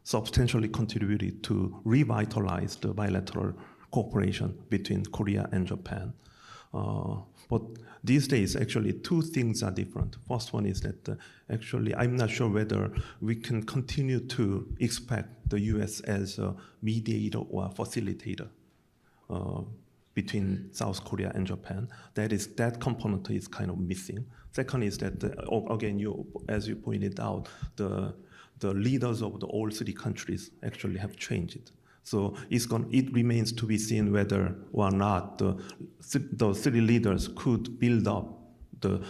Speaker 4: substantially contributed to revitalize the bilateral cooperation between Korea and Japan. But these days, actually, two things are different. First one is that actually, I'm not sure whether we can continue to expect the US as a mediator or facilitator between South Korea and Japan. That component is kind of missing. Second is that, again, as you pointed out, the leaders of the all three countries actually have changed. So it remains to be seen whether or not the three leaders could build up the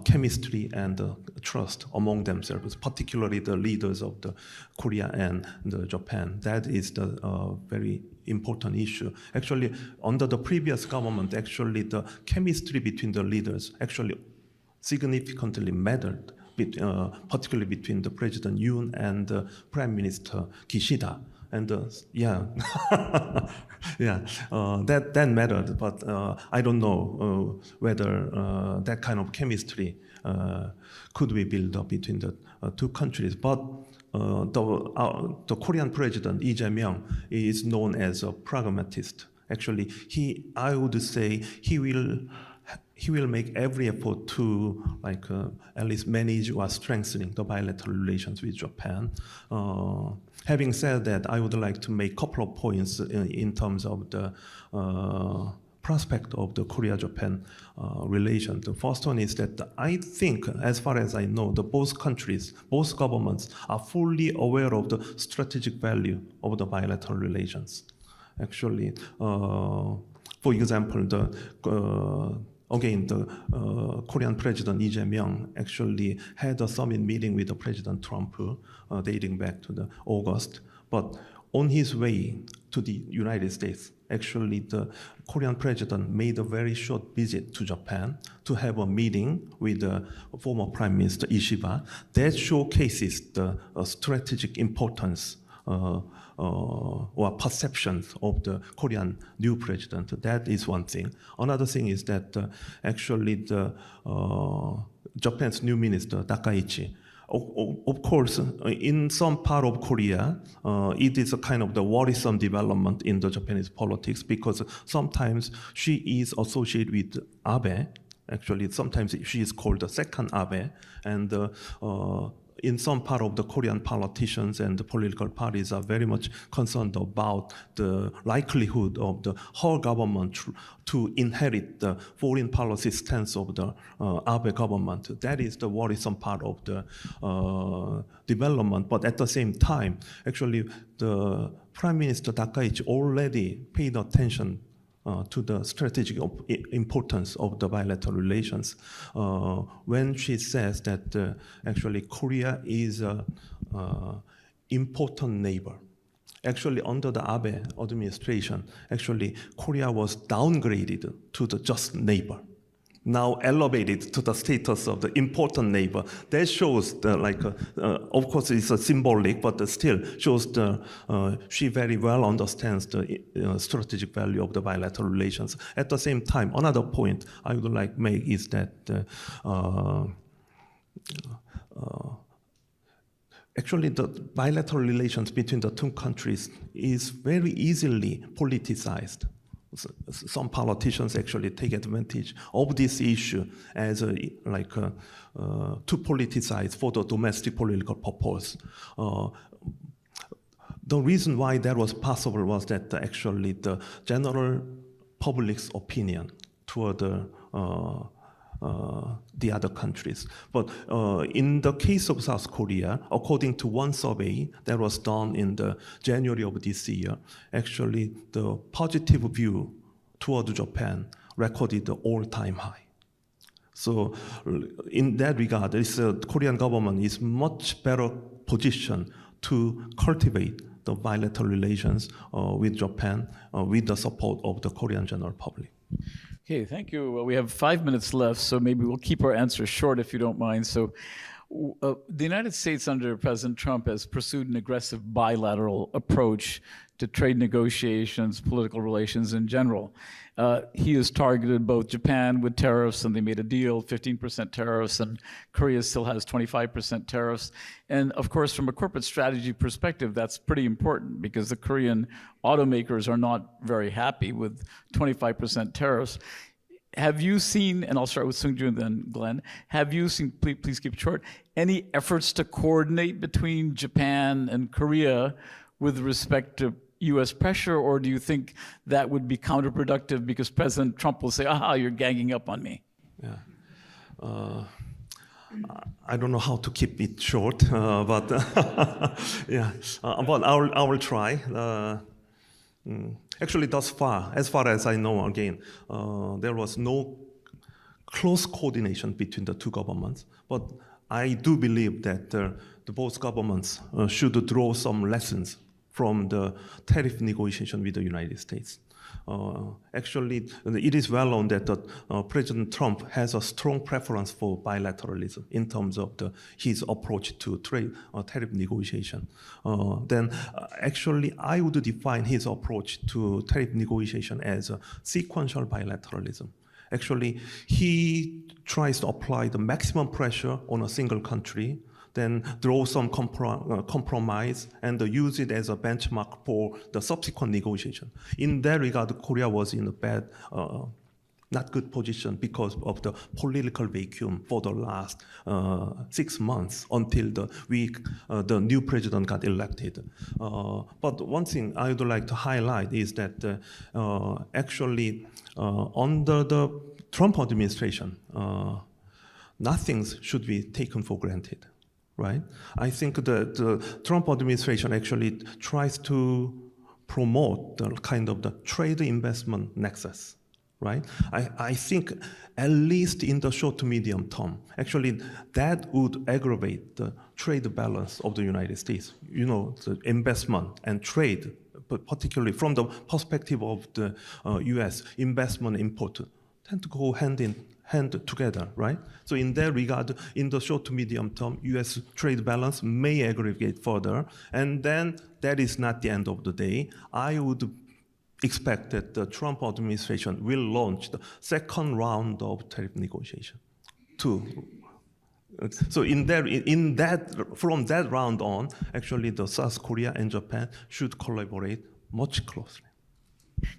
Speaker 4: chemistry and the trust among themselves, particularly the leaders of the Korea and the Japan. That is the very important issue. Actually, under the previous government, actually the chemistry between the leaders actually significantly mattered, particularly between the President Yoon and the Prime Minister Kishida. And that mattered, but I don't know whether that kind of chemistry could be built up between the two countries. But the Korean president, Lee Jae-myung, is known as a pragmatist. Actually, I would say he will make every effort to at least manage or strengthening the bilateral relations with Japan. Having said that, I would like to make a couple of points in terms of the prospect of the Korea-Japan relation. The first one is that I think, as far as I know, both governments are fully aware of the strategic value of the bilateral relations. Actually, for example, the Korean President Lee Jae-myung actually had a summit meeting with the President Trump dating back to the August. But on his way to the United States, actually the Korean president made a very short visit to Japan to have a meeting with the former Prime Minister Ishiba. That showcases the strategic importance or perceptions of the Korean new president. That is one thing. Another thing is that actually the Japan's new minister, Takaichi, of course, in some part of Korea, it is a kind of the worrisome development in the Japanese politics because sometimes she is associated with Abe. Actually, sometimes she is called the second Abe, and in some part of the Korean politicians and the political parties are very much concerned about the likelihood of the whole government to inherit the foreign policy stance of the Abe government. That is the worrisome part of the development. But at the same time, actually, the Prime Minister Takaichi already paid attention to the strategic importance of the bilateral relations when she says that actually Korea is an important neighbor. Actually, under the Abe administration, actually Korea was downgraded to the just neighbor, now elevated to the status of the important neighbor. That shows the, of course it's a symbolic, but still shows the, she very well understands the strategic value of the bilateral relations. At the same time, another point I would like to make is that actually the bilateral relations between the two countries is very easily politicized. Some politicians actually take advantage of this issue as to politicize for the domestic political purpose. The reason why that was possible was that actually the general public's opinion toward the other countries. But in the case of South Korea, according to one survey that was done in the January of this year, actually the positive view toward Japan recorded the all-time high. So in that regard, the Korean government is much better positioned to cultivate the bilateral relations with Japan with the support of the Korean general public.
Speaker 3: Okay, thank you. Well, we have 5 minutes left, so maybe we'll keep our answers short if you don't mind. So the United States under President Trump has pursued an aggressive bilateral approach to trade negotiations, political relations in general. He has targeted both Japan with tariffs, and they made a deal, 15% tariffs, and Korea still has 25% tariffs. And of course, from a corporate strategy perspective, that's pretty important because the Korean automakers are not very happy with 25% tariffs. Have you seen, and I'll start with Seungjoo and then Glen, have you seen, please keep it short, any efforts to coordinate between Japan and Korea with respect to US pressure, or do you think that would be counterproductive because President Trump will say, aha, you're ganging up on me?
Speaker 4: Yeah. I don't know how to keep it short, but yeah, but I will try. Actually, thus far, as far as I know, again, there was no close coordination between the two governments. But I do believe that the both governments should draw some lessons from the tariff negotiation with the United States. Actually, it is well known that President Trump has a strong preference for bilateralism in terms of his approach to trade tariff negotiation. Then, actually, I would define his approach to tariff negotiation as a sequential bilateralism. Actually, he tries to apply the maximum pressure on a single country, then draw some compromise and use it as a benchmark for the subsequent negotiation. In that regard, Korea was in a bad, not good position because of the political vacuum for the last 6 months until the new president got elected. But one thing I would like to highlight is that actually under the Trump administration, nothing should be taken for granted. Right? I think that the Trump administration actually tries to promote the kind of the trade investment nexus, right? I think at least in the short to medium term, actually that would aggravate the trade balance of the United States. You know, the investment and trade, but particularly from the perspective of the US, investment and import tend to go hand in hand together, right? So in that regard, in the short to medium term, US trade balance may aggregate further, and then that is not the end of the day. I would expect that the Trump administration will launch the second round of tariff negotiation. So from that round on, actually the South Korea and Japan should collaborate much closely.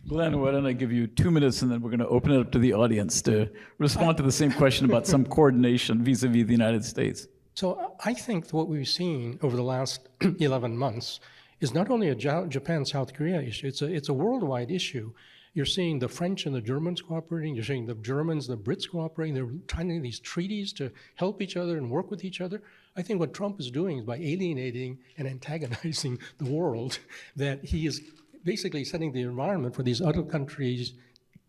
Speaker 3: Glen, why don't I give you 2 minutes and then we're going to open it up to the audience to respond to the same question about some coordination vis-a-vis the United States.
Speaker 5: So I think what we've seen over the last 11 months is not only a Japan-South Korea issue, it's a worldwide issue. You're seeing the French and the Germans cooperating, you're seeing the Germans, the Brits cooperating, they're signing these treaties to help each other and work with each other. I think what Trump is doing is by alienating and antagonizing the world, that he is basically setting the environment for these other countries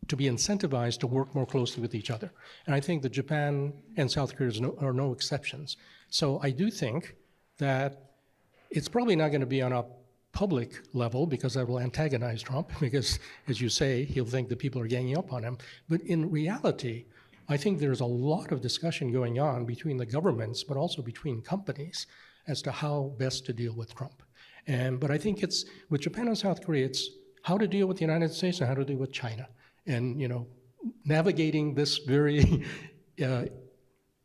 Speaker 5: to be incentivized to work more closely with each other. And I think that Japan and South Korea are no exceptions. So I do think that it's probably not going to be on a public level because that will antagonize Trump because, as you say, he'll think that people are ganging up on him. But in reality, I think there's a lot of discussion going on between the governments, but also between companies as to how best to deal with Trump. But I think it's, with Japan and South Korea, it's how to deal with the United States and how to deal with China. And, you know, navigating this very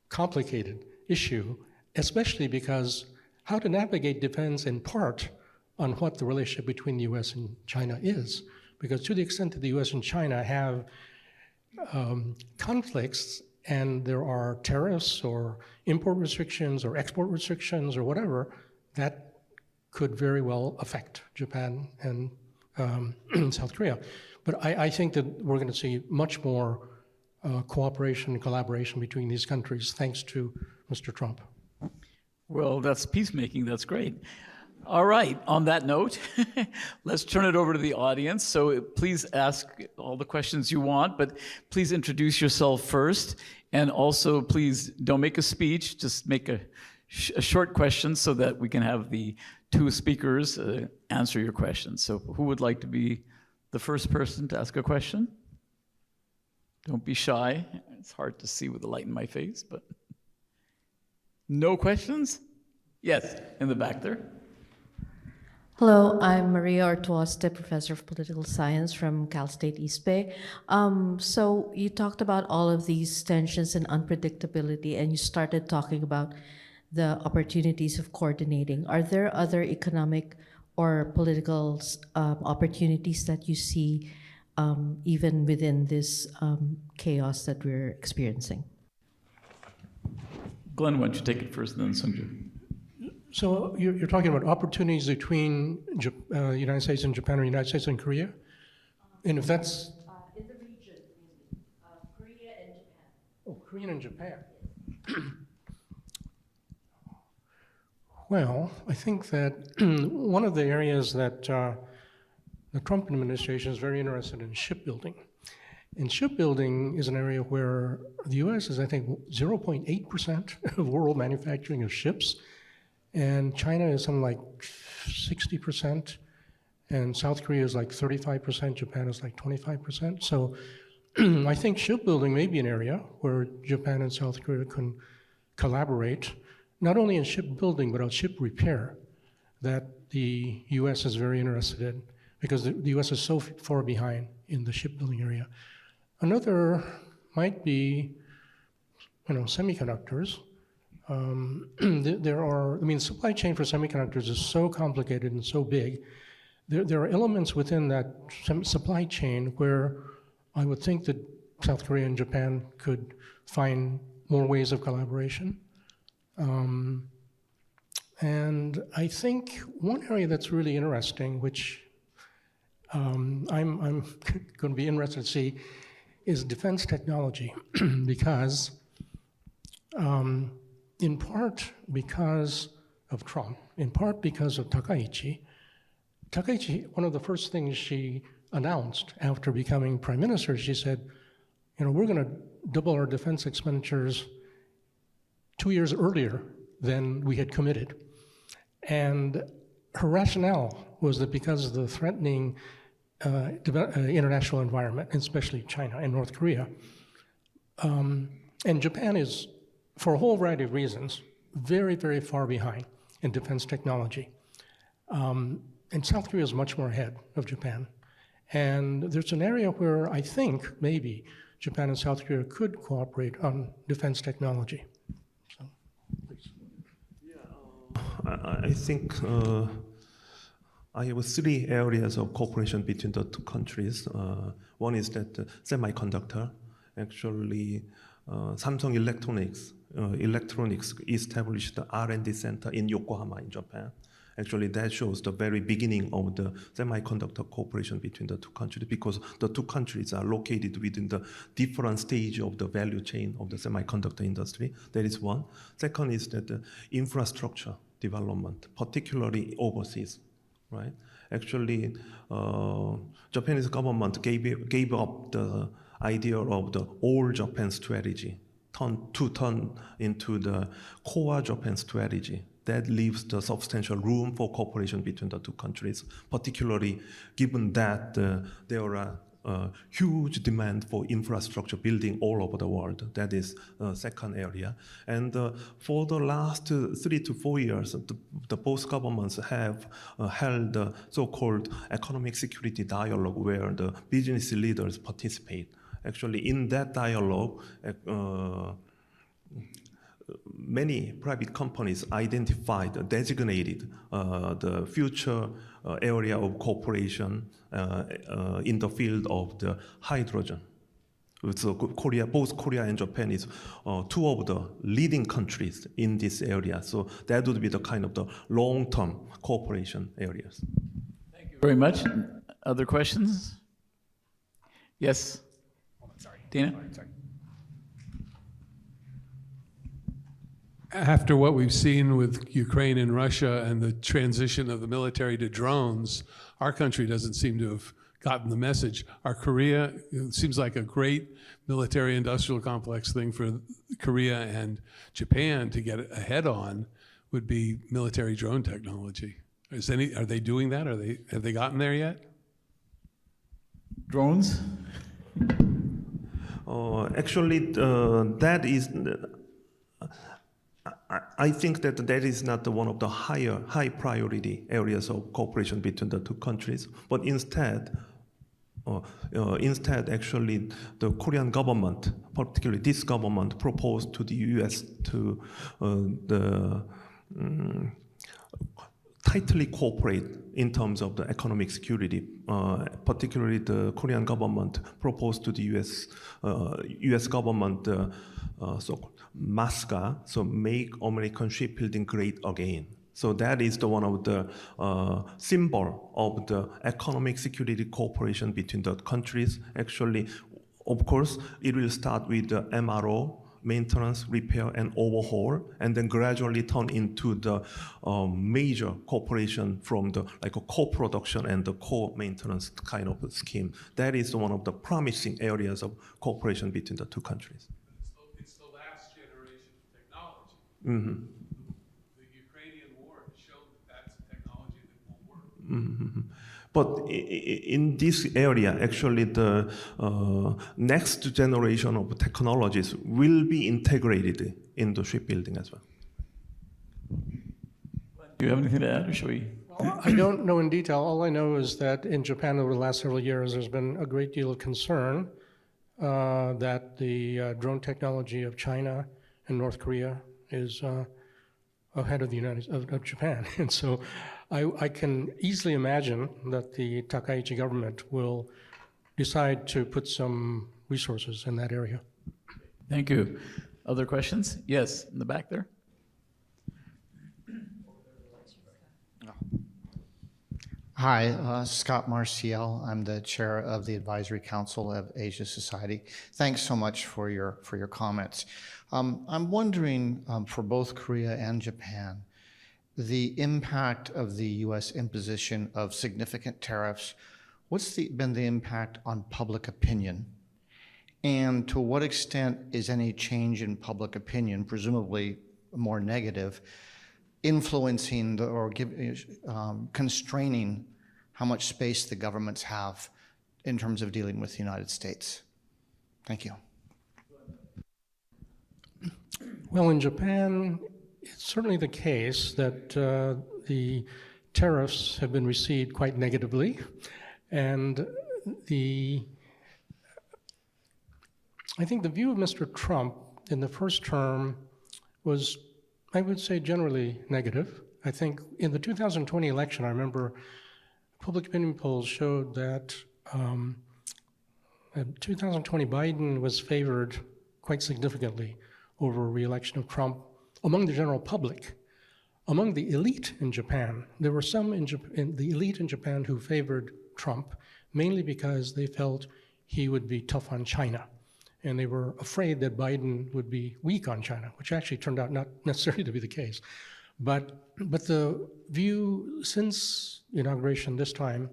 Speaker 5: complicated issue, especially because how to navigate depends in part on what the relationship between the US and China is. Because to the extent that the US and China have conflicts and there are tariffs or import restrictions or export restrictions or whatever, that could very well affect Japan and South Korea. But I think that we're going to see much more cooperation and collaboration between these countries thanks to Mr. Trump.
Speaker 3: Well, that's peacemaking. That's great. All right. On that note, let's turn it over to the audience. So please ask all the questions you want, but please introduce yourself first. And also, please don't make a speech. Just make a short question so that we can have the two speakers answer your questions. So who would like to be the first person to ask a question? Don't be shy. It's hard to see with the light in my face, but no questions? Yes, in the back there.
Speaker 6: Hello, I'm Maria Ortuoste, Professor of Political Science from Cal State East Bay. So you talked about all of these tensions and unpredictability, and you started talking about the opportunities of coordinating. Are there other economic or political opportunities that you see even within this chaos that we're experiencing?
Speaker 3: Glen, why don't you take it first, and then Seungjoo.
Speaker 5: So you're talking about opportunities between the United States and Japan or the United States and Korea? And if that's...
Speaker 6: in the region, Korea and Japan.
Speaker 5: Oh, Korea and Japan. Well, I think that one of the areas that the Trump administration is very interested in shipbuilding. And shipbuilding is an area where the US is, I think, 0.8% of world manufacturing of ships. And China is something like 60%, and South Korea is like 35%, Japan is like 25%. So I think shipbuilding may be an area where Japan and South Korea can collaborate, not only in shipbuilding, but on ship repair, that the US is very interested in, because the US is so far behind in the shipbuilding area. Another might be, semiconductors. Supply chain for semiconductors is so complicated and so big. There are elements within that supply chain where I would think that South Korea and Japan could find more ways of collaboration. And I think one area that's really interesting, which I'm going to be interested to see, is defense technology, because in part because of Trump, in part because of Takaichi, one of the first things she announced after becoming prime minister, she said, we're going to double our defense expenditures 2 years earlier than we had committed. And her rationale was that because of the threatening international environment, especially China and North Korea, and Japan is, for a whole variety of reasons, very, very far behind in defense technology. And South Korea is much more ahead of Japan. And there's an area where I think maybe Japan and South Korea could cooperate on defense technology. So, please.
Speaker 4: I think I have 3 areas of cooperation between the two countries. One is that semiconductor. Actually, Samsung Electronics established the R&D center in Yokohama in Japan. Actually, that shows the very beginning of the semiconductor cooperation between the two countries, because the two countries are located within the different stage of the value chain of the semiconductor industry. That is one. Second is that the infrastructure development, particularly overseas, right? Actually, Japanese government gave up the idea of the all Japan strategy, to turn into the core Japan strategy. That leaves the substantial room for cooperation between the two countries, particularly given that there are huge demand for infrastructure building all over the world. That is the second area. And for the last 3 to 4 years, the both governments have held the so-called economic security dialogue, where the business leaders participate. Actually, in that dialogue, many private companies identified, designated the future area of cooperation in the field of the hydrogen. So both Korea and Japan is two of the leading countries in this area. So that would be the kind of the long-term cooperation areas.
Speaker 3: Thank you very much. Other questions? Yes.
Speaker 7: Sorry.
Speaker 3: Dana?
Speaker 7: Sorry.
Speaker 8: After what we've seen with Ukraine and Russia and the transition of the military to drones, our country doesn't seem to have gotten the message. Our Korea, it seems like a great military industrial complex thing for Korea and Japan to get ahead on would be military drone technology. Are they doing that? Have they gotten there yet?
Speaker 3: Drones?
Speaker 4: Actually, that is. I think that is not one of the high priority areas of cooperation between the two countries, but instead, actually, the Korean government, particularly this government, proposed to the U.S. to tightly cooperate in terms of the economic security. Particularly, the Korean government proposed to the U.S. government so MASCA, so Make American Shipbuilding Great Again. So that is one of the symbol of the economic security cooperation between the countries. Actually, of course, it will start with the MRO, maintenance, repair, and overhaul, and then gradually turn into the major cooperation from the like a co-production and the co-maintenance kind of scheme. That is one of the promising areas of cooperation between the two countries.
Speaker 8: It's the last generation of technology.
Speaker 4: Mm-hmm.
Speaker 8: The Ukrainian war has shown that that's a technology that won't work.
Speaker 4: Mm-hmm. But in this area, actually, the next generation of technologies will be integrated into shipbuilding as well.
Speaker 3: Do you have anything to add, or should we?
Speaker 5: Well, I don't know in detail. All I know is that in Japan over the last several years, there's been a great deal of concern that the drone technology of China and North Korea is ahead of of Japan, and so I can easily imagine that the Takaichi government will decide to put some resources in that area.
Speaker 3: Thank you. Other questions? Yes, in the back there.
Speaker 9: Hi, Scott Marcial. I'm the chair of the Advisory Council of Asia Society. Thanks so much for your comments. I'm wondering, for both Korea and Japan, the impact of the U.S. imposition of significant tariffs. What's been the impact on public opinion? And to what extent is any change in public opinion, presumably more negative, influencing or constraining how much space the governments have in terms of dealing with the United States? Thank you.
Speaker 5: Well, in Japan, it's certainly the case that the tariffs have been received quite negatively, and I think the view of Mr. Trump in the first term was, I would say, generally negative. I think in the 2020 election, I remember public opinion polls showed that in 2020 Biden was favored quite significantly over re-election of Trump among the general public. Among the elite in Japan, there were some in the elite in Japan who favored Trump, mainly because they felt he would be tough on China. And they were afraid that Biden would be weak on China, which actually turned out not necessarily to be the case. But the view since the inauguration this time,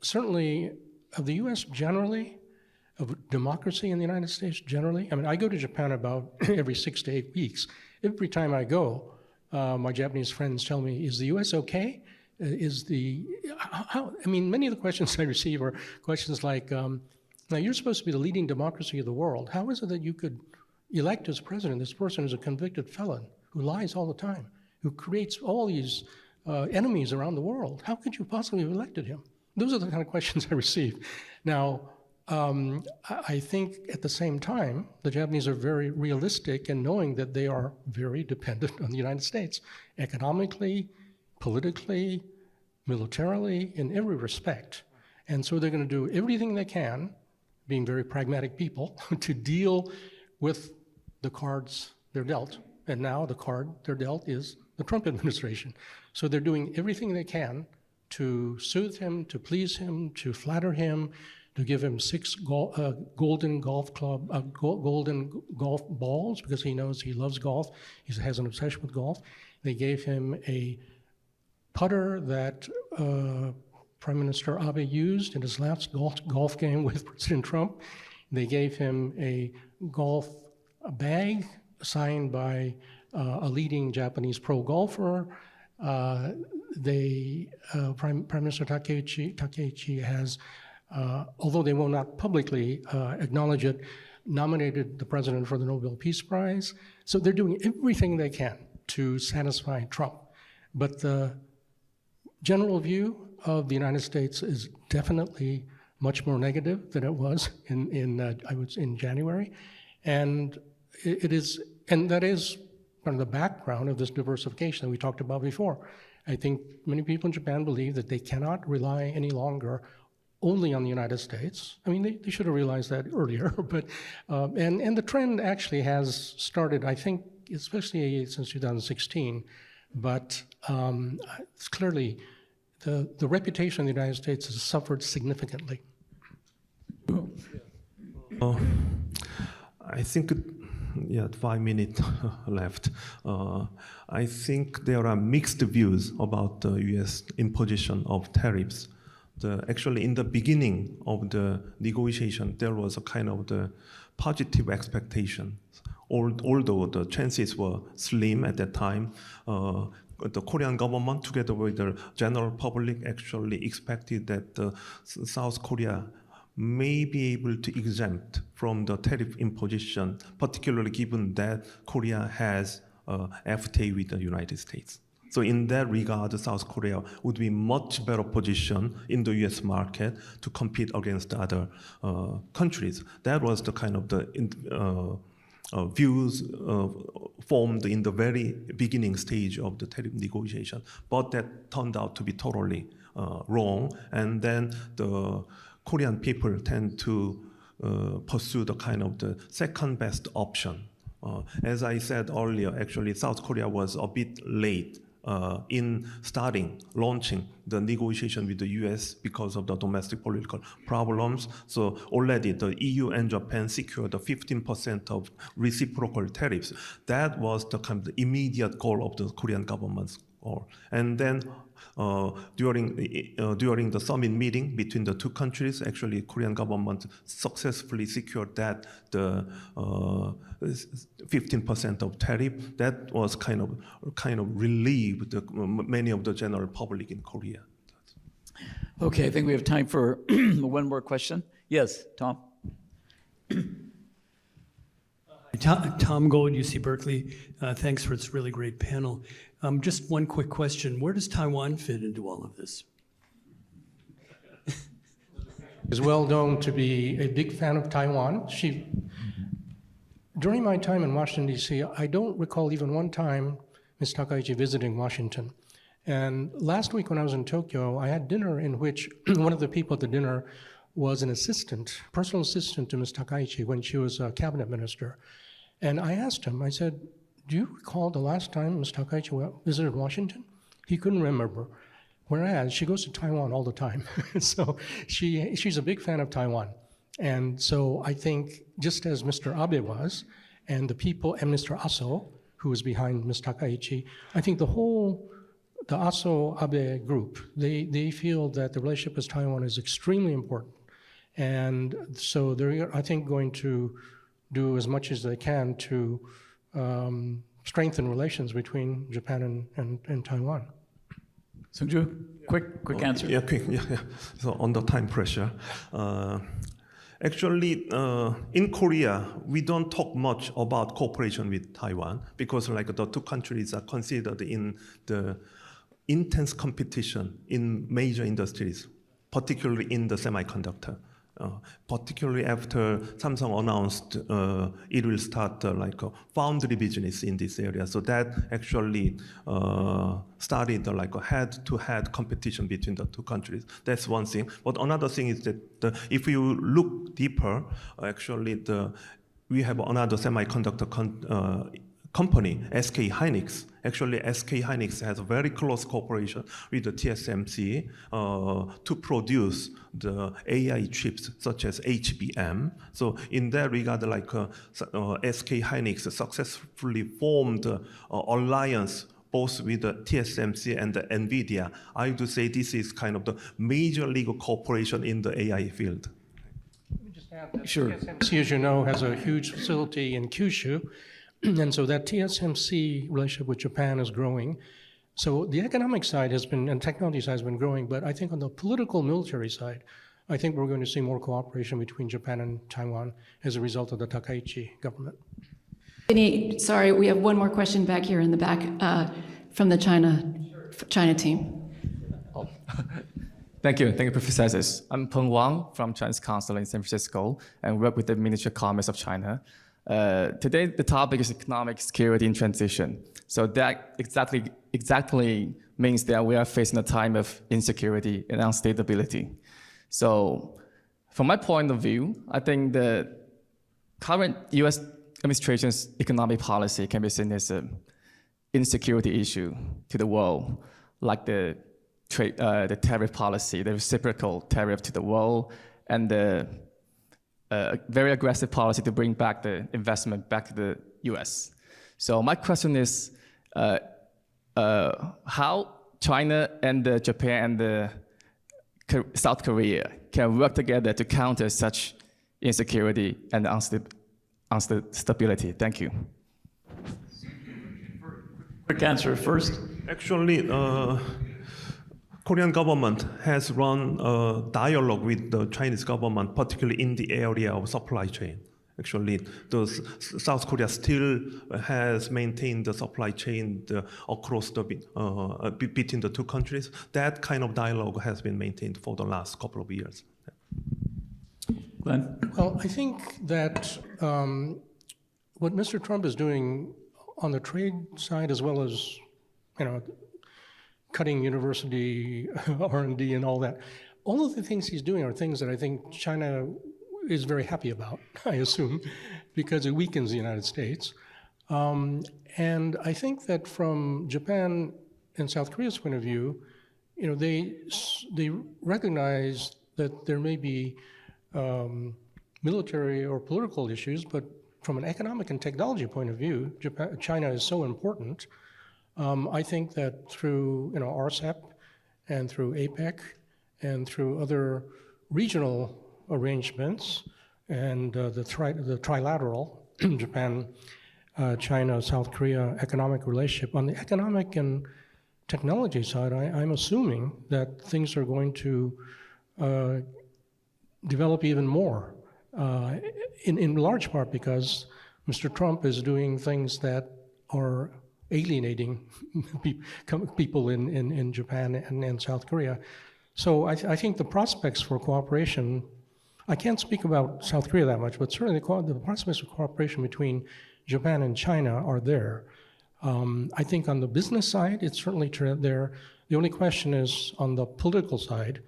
Speaker 5: certainly of the US generally, of democracy in the United States generally. I mean, I go to Japan about every 6 to 8 weeks. Every time I go, my Japanese friends tell me, is the US okay? I mean, many of the questions I receive are questions like, now you're supposed to be the leading democracy of the world. How is it that you could elect as president this person who's a convicted felon, who lies all the time, who creates all these enemies around the world? How could you possibly have elected him? Those are the kind of questions I receive. Now, I think at the same time, the Japanese are very realistic in knowing that they are very dependent on the United States, economically, politically, militarily, in every respect. And so they're going to do everything they can, being very pragmatic people, to deal with the cards they're dealt. And now the card they're dealt is the Trump administration. So they're doing everything they can to soothe him, to please him, to flatter him, to give him 6 golden golf balls, because he knows he loves golf. He has an obsession with golf. They gave him a putter that Prime Minister Abe used in his last golf game with President Trump. They gave him a golf bag signed by a leading Japanese pro golfer. Prime Minister Takeichi has, although they will not publicly acknowledge it, nominated the president for the Nobel Peace Prize. So they're doing everything they can to satisfy Trump. But the general view of the United States is definitely much more negative than it was in January, and that is kind of the background of this diversification that we talked about before. I think many people in Japan believe that they cannot rely any longer only on the United States. I mean, they should have realized that earlier, but and the trend actually has started, I think, especially since 2016. But it's clearly the reputation of the United States has suffered significantly.
Speaker 4: I think, 5 minutes left. I think there are mixed views about the U.S. imposition of tariffs. Actually, in the beginning of the negotiation, there was a kind of the positive expectation. Although the chances were slim at that time, the Korean government, together with the general public, actually expected that South Korea may be able to exempt from the tariff imposition, particularly given that Korea has FTA with the United States. So in that regard, South Korea would be much better positioned in the U.S. market to compete against other countries. That was the kind of the views formed in the very beginning stage of the tariff negotiation, but that turned out to be totally wrong. And then the Korean people tend to pursue the kind of the second best option. As I said earlier, actually South Korea was a bit late in launching the negotiation with the US because of the domestic political problems. So already the EU and Japan secured the 15% of reciprocal tariffs. That was the kind of the immediate goal of the Korean government's goal. And then during the summit meeting between the two countries, actually Korean government successfully secured that the 15% of tariff. That was kind of relieved many of the general public in Korea.
Speaker 3: Okay, I think we have time for one more question. Yes, Tom.
Speaker 7: Tom Gold, UC Berkeley. Thanks for this really great panel. Just one quick question. Where does Taiwan fit into all of this?
Speaker 5: Is well known to be a big fan of Taiwan. During my time in Washington, D.C., I don't recall even one time Ms. Takaichi visiting Washington. And last week when I was in Tokyo, I had dinner in which one of the people at the dinner was an assistant, personal assistant to Ms. Takaichi when she was a cabinet minister. And I asked him, I said, do you recall the last time Ms. Takaichi visited Washington? He couldn't remember. Whereas she goes to Taiwan all the time. So she's a big fan of Taiwan. And so I think just as Mr. Abe was, and the people, and Mr. Aso, who was behind Ms. Takaichi, I think the Aso-Abe group, they feel that the relationship with Taiwan is extremely important. And so they're, I think, going to do as much as they can to strengthen relations between Japan and Taiwan.
Speaker 3: Seungjoo, quick answer.
Speaker 4: Yeah, quick. Yeah. So under time pressure, actually, in Korea, we don't talk much about cooperation with Taiwan because, like, the two countries are considered in the intense competition in major industries, particularly in the semiconductor. Particularly after Samsung announced it will start like a foundry business in this area. So that actually started like a head-to-head competition between the two countries. That's one thing. But another thing is that if you look deeper, actually we have another semiconductor company, SK Hynix. Actually, SK Hynix has a very close cooperation with the TSMC to produce the AI chips such as HBM. So in that regard, like SK Hynix successfully formed an alliance both with the TSMC and the NVIDIA. I would say this is kind of the major legal cooperation in the AI field.
Speaker 5: Let me just add that
Speaker 3: Sure.
Speaker 5: TSMC, as you know, has a huge facility in Kyushu. And so that TSMC relationship with Japan is growing. So the economic side has been, and technology side has been growing, but I think on the political military side, I think we're going to see more cooperation between Japan and Taiwan as a result of the Takaichi government.
Speaker 1: Vinny, sorry, we have one more question back here in the back from the China team.
Speaker 10: Oh. Thank you, Professor Isis. I'm Peng Wang from China's Consul in San Francisco and work with the Ministry of Commerce of China. Today, the topic is economic security and transition. So that exactly means that we are facing a time of insecurity and instability. So from my point of view, I think the current US administration's economic policy can be seen as an insecurity issue to the world, like the tariff policy, the reciprocal tariff to the world, and the very aggressive policy to bring back the investment back to the US. So my question is, how China and Japan and South Korea can work together to counter such insecurity and instability? Thank you.
Speaker 3: Quick answer first.
Speaker 4: Actually, Korean government has run a dialogue with the Chinese government, particularly in the area of supply chain. Actually, South Korea still has maintained the supply chain across between the two countries. That kind of dialogue has been maintained for the last couple of years.
Speaker 3: Glen?
Speaker 5: Well, I think that what Mr. Trump is doing on the trade side, as well as, cutting university R&D and all that, all of the things he's doing are things that I think China is very happy about, I assume, because it weakens the United States. And I think that from Japan and South Korea's point of view, they recognize that there may be military or political issues, but from an economic and technology point of view, China is so important. I think that through RCEP and through APEC and through other regional arrangements and the trilateral Japan, China, South Korea economic relationship, on the economic and technology side, I'm assuming that things are going to develop even more, in large part because Mr. Trump is doing things that are alienating people in Japan and South Korea. So I think the prospects for cooperation, I can't speak about South Korea that much, but certainly the prospects for cooperation between Japan and China are there. I think on the business side, it's certainly there. The only question is on the political side,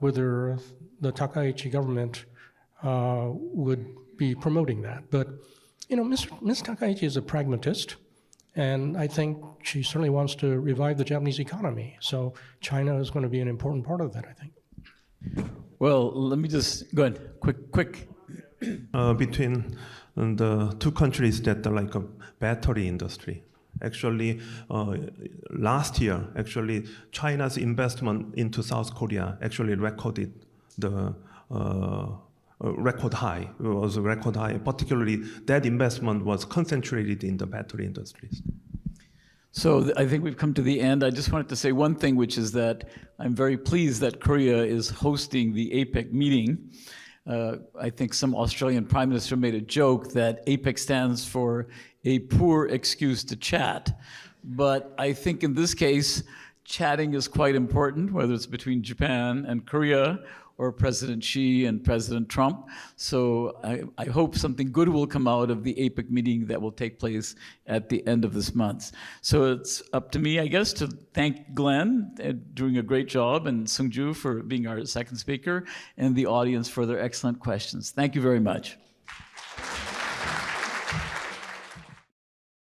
Speaker 5: whether the Takaichi government would be promoting that. But, you know, Ms. Takaichi is a pragmatist, and I think she certainly wants to revive the Japanese economy. So China is going to be an important part of that, I think.
Speaker 3: Well, let me just go ahead, quick.
Speaker 4: Between the two countries that are like a battery industry. Actually, last year, actually, China's investment into South Korea actually recorded the record high. It was a record high. Particularly, that investment was concentrated in the battery industries.
Speaker 3: So I think we've come to the end. I just wanted to say one thing, which is that I'm very pleased that Korea is hosting the APEC meeting. I think some Australian prime minister made a joke that APEC stands for a poor excuse to chat. But I think in this case, chatting is quite important, whether it's between Japan and Korea or President Xi and President Trump. So I hope something good will come out of the APEC meeting that will take place at the end of this month. So it's up to me, I guess, to thank Glen, doing a great job, and Seungjoo for being our second speaker, and the audience for their excellent questions. Thank you very much.